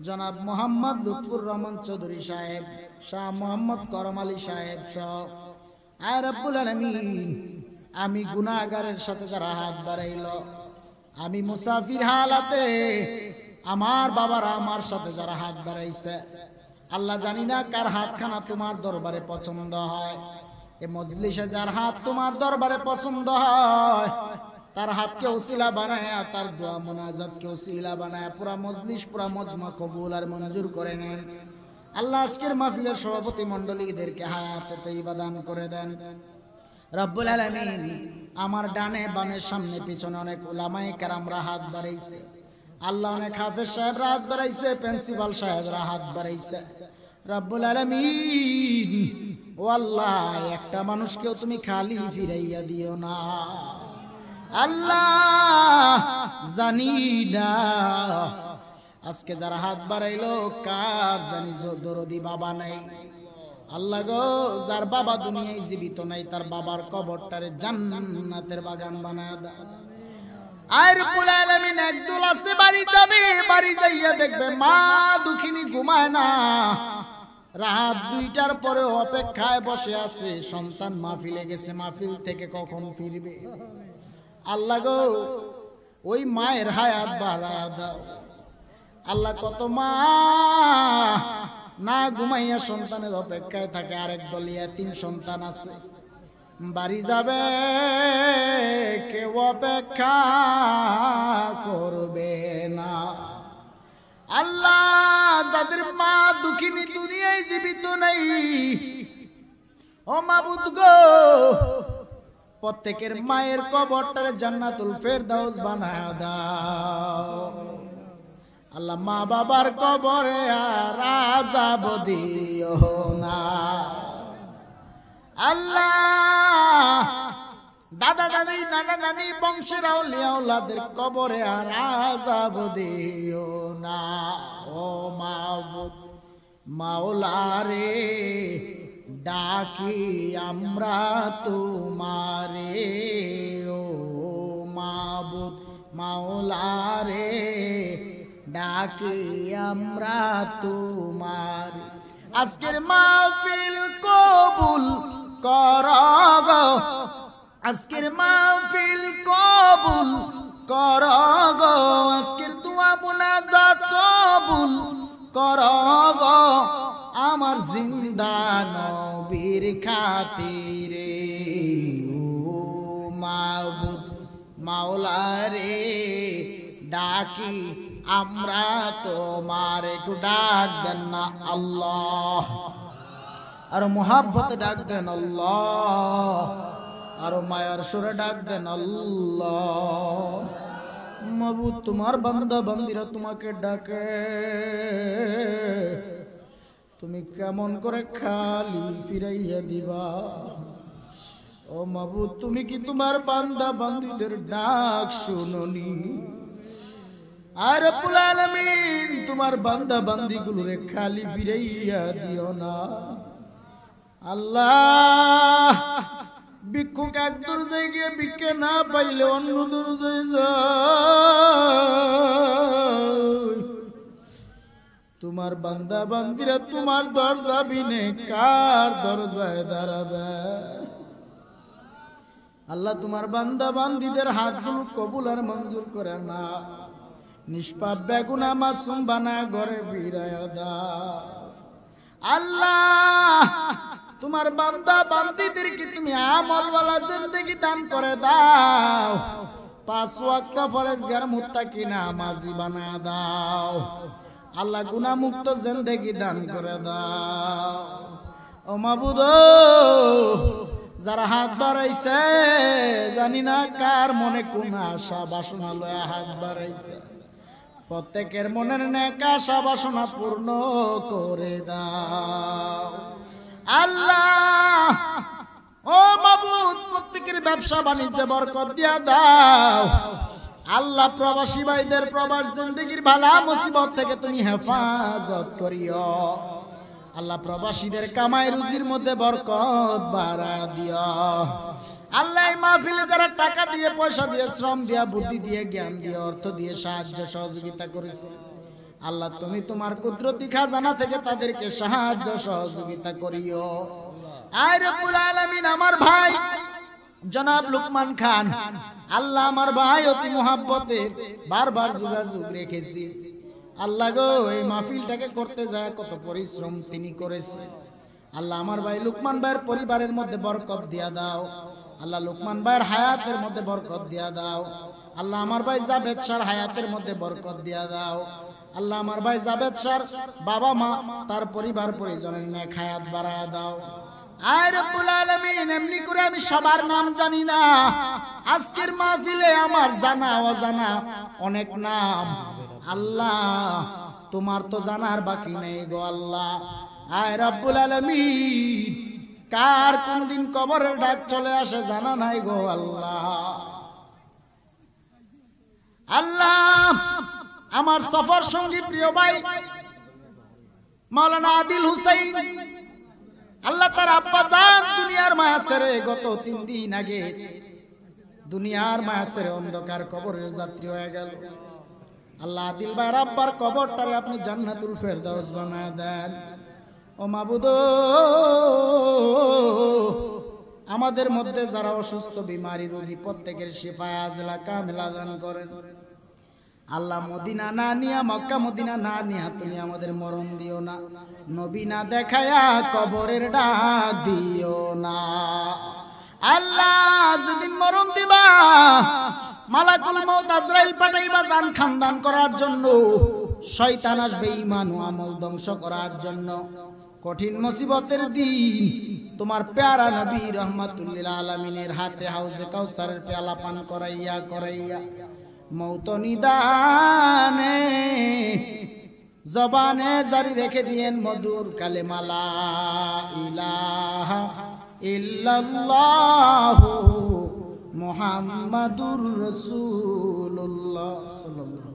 জনাব মোহাম্মদ লুৎফুর রহমান চৌধুরী সাহেব, শাহ মোহাম্মদ করম আলী সাহেব সহ, আয় রব্বুল আলামিন, আমি গুনাহগারের সাথে যারা হাত বাড়াইল, আমি মুসাফির হালাতে আমার বাবারা আমার সাথে যারা হাত বাড়াইছে, আল্লাহ, জানি না কার হাতখানা তোমার দরবারে পছন্দ হয়। এ মজলিসে যার হাত তোমার দরবারে পছন্দ হয়, তার হাতকে ওসিলা বানায়, তার দোয়া মুনাজাতকে ওসিলা বানায় পুরা মজলিস, পুরা মজমা কবুল আর মঞ্জুর করে নেন। আল্লাহ, আজকের মাহফিলের সভাপতি মণ্ডলীদেরকে হায়াতে তাইয়্যিবা দান করে দেন। রব্বুল আলামিন, আমার ডানে বামে সামনে পিছনে অনেক উলামায়ে কেরামরা হাত বাড়াইছে। আল্লাহ, অনেক হাফেজ সাহেবরা হাত বাড়াইছে, প্রিন্সিপাল সাহেবরা হাত বাড়াইছে। রব্বুল আলামিন, ও আল্লাহ, একটা মানুষকেও তুমি খালি ফিরাইয়া দিও না। আল্লাহ, জানি না আজকে যারা হাত বাড়াইলো কার জানি দরদি বাবা নাই। আল্লাহ গো, যার বাবা দুনিয়ায় জীবিত নাই, তার বাবার কবরটারে জান্নাতের বাগান বানায় দাও। আর রব্বুল আলামিন, একদল আছে বাড়ি যাবে, বাড়ি যাইয়া দেখবে মা দুঃখিনী ঘুমায় না, রাত 2টার পরে অপেক্ষায় বসে আছে, সন্তান মাহফিলে গেছে, মাহফিল থেকে কখন ফিরবে। আল্লাহ গো, ওই মায়ের হায়াত বাড়ায় দাও। আল্লাহ, কত মা না ঘুমাইয়া সন্তানের অপেক্ষায় থাকে, আরেক দল ইয়াতীম সন্তান আছে, বাড়ি যাবে কেউ অপেক্ষা করবে না। আল্লাহ, যাদের মা দুঃখিনী দুনিয়ায় জীবিত নাই, ও মাবুদ গো, প্রত্যেকের মায়ের কবরটারে জান্নাতুল ফেরদাউস বানায় দাও। আল্লাহ মা বাবার কবরে আর আযাব দিও না। আল্লাহ দাদা দাদি নানা নানি বংশের আউলিয়া আওলাদের কবরে আর আযাব দিও না। ও মাবুদ মাওলা রে ডাকি আমরা তোমারে, ও মাবুদ মাওলা রে ডাকি আমরা তোমার। আজকের মাহফিল কবুল করো গো, আজকের মাহফিল কবুল করো গো, আজকের দোয়া মুনাজাত কবুল করো গো, আমার জিন্দা নবীর খাতিরে। ও মাবুদ মাওলা রে ডাকি আমরা তোমার, একটু ডাক দেন না আল্লাহ, আর মোহাব্বত ডাক দেন আল্লাহ, আর মায়ার সুরে ডাক দেন আল্লাহ। মাবুদ তোমার বান্দা বান্দিরা তোমাকে ডাকে, তুমি কেমন করে খালি ফিরাইয়া দিবা? ও মাবুদ তুমি কি তোমার বান্দা বান্দিদের ডাক শুনোনি? আর রব্বুল আলামিন তোমার বান্দা বান্দিগুলোরে খালি ফিরাইয়া দিও না আল্লাহ। ভিক্ষুক এক দরজায় গিয়ে ভিক্ষে না পাইলে অন্য দরজায় যায়, তোমার বান্দা বান্দিরা তোমার দরজা বিনে কার দরজায় দাঁড়াবে? আল্লাহ তোমার বান্দা বান্দিদের হাতগুলো কবুল আর মঞ্জুর করে না, নিষ্পাপ বেগুনা মাসুম বানা ঘরে ফিরায়া দাও আল্লাহ। তোমার বান্দা বান্দিদেরকে তুমি আমলওয়ালা জিন্দেগি দান করে দাও, 5 ওয়াক্ত ফরজগার মুত্তাকি নামাজি বানা দাও আল্লাহ, গুনাহ মুক্ত জিন্দেগি দান করে দাও। ও মাবুদ যারা হাত বাড়াইছে জানি না কার মনে কোন আশা বাসনা লয়া হাত বাড়াইছে, প্রত্যেকের মনের নেক আশা বাসনা পূর্ণ করে দাও আল্লাহ। ও মাবুদ প্রত্যেকের ব্যবসা বাণিজ্যে বরকত দিয়া দাও আল্লাহ। প্রবাসী ভাইদের প্রবাস জিন্দেগির বালা মুসিবত থেকে তুমি হেফাজত করিও আল্লাহ। প্রবাসীদের কামাই রুজির মধ্যে বরকত বাড়া দিও আল্লাহ। এই মাহফিলে যারা টাকা দিয়ে পয়সা দিয়ে শ্রম দিয়া বুদ্ধি দিয়ে জ্ঞান দিয়ে অর্থ দিয়ে সাহায্য সহযোগিতা করেছে আল্লাহ, তুমি তোমার কুদরতি খাজানা থেকে তাদেরকে সাহায্য সহযোগিতা করিও। আয় রব্বুল আলামিন আমার ভাই জনাব লুকমান খান আল্লাহ, আমার ভাই অতি মোহাব্বতের বারবার যোগাযোগ রেখেছি আল্লাহ গো। এই মাহফিলটাকে করতে যায় কত পরিশ্রম তিনি করেছে আল্লাহ। আমার ভাই লুকমান ভাইয়ের পরিবারের মধ্যে বরকত দিয়া দাও আল্লাহ। লুকমান ভাইয়ের হায়াতের মধ্যে বরকত দিয়া দাও আল্লাহ। আমার ভাই জাবেদ শাহর হায়াতের মধ্যে বরকত দিয়া দাও আল্লাহ। আমার ভাই জাবেদ শাহর বাবা মা তার পরিবার পরিজনের নেক হায়াত বাড়ায়া দাও। আয় রব্বুল আলামিন এমনি করে আমি সবার নাম জানি না, আজকের মাহফিলে আমার জানা অজানা অনেক নাম আল্লাহ, তোমার তো জানার বাকি নেই গো আল্লাহ। আয় রব্বুল আলামিন কার কোন দিন কবরের ডাক চলে আসে জানা নাই গো আল্লাহ। আল্লাহ আমার সফর সঙ্গী প্রিয় ভাই মাওলানা আদিল হুসাইন আল্লাহ, তার আব্বা জান দুনিয়ার মায়া ছেড়ে গত 3 দিন আগে দুনিয়ার মায়া ছেড়ে অন্ধকার কবরের যাত্রী হয়ে গেল আল্লাহ। আদিল ভাইয়ের আব্বার কবরটারে আপনি জান্নাতুল ফেরদাউস বানায় দেন। ও মাবুদ আমাদের মধ্যে যারা অসুস্থ বিমারি রোগী প্রত্যেকের শিফায়ে আজলা কামিলা দান করেন আল্লাহ। মদিনা না নিয়া মক্কা মদিনা না নিয়া তুমি আমাদের মরণ দিও না, নবী না দেখায়া কবরের ডাক দিও না আল্লাহ। যেদিন মরণ দিবা মালাকুল মউত আজরাইল পাঠাইবা জান খানদান করার জন্য, শয়তান আসবে ঈমান ও আমল ধ্বংস করার জন্য। কঠিন মুসিবতের দিন তোমার প্যারা নবী রাহমাতুল লিল আলামিনের হাতে হাউজে কাউসারের পেয়ালা পান করাইয়া করাইয়া মৌত নিদানে জবানে জারি রেখে দিয়েন মধুর কালেমা লা ইলাহা ইল্লাল্লাহু মুহাম্মাদুর রাসূলুল্লাহ সাল্লাল্লাহু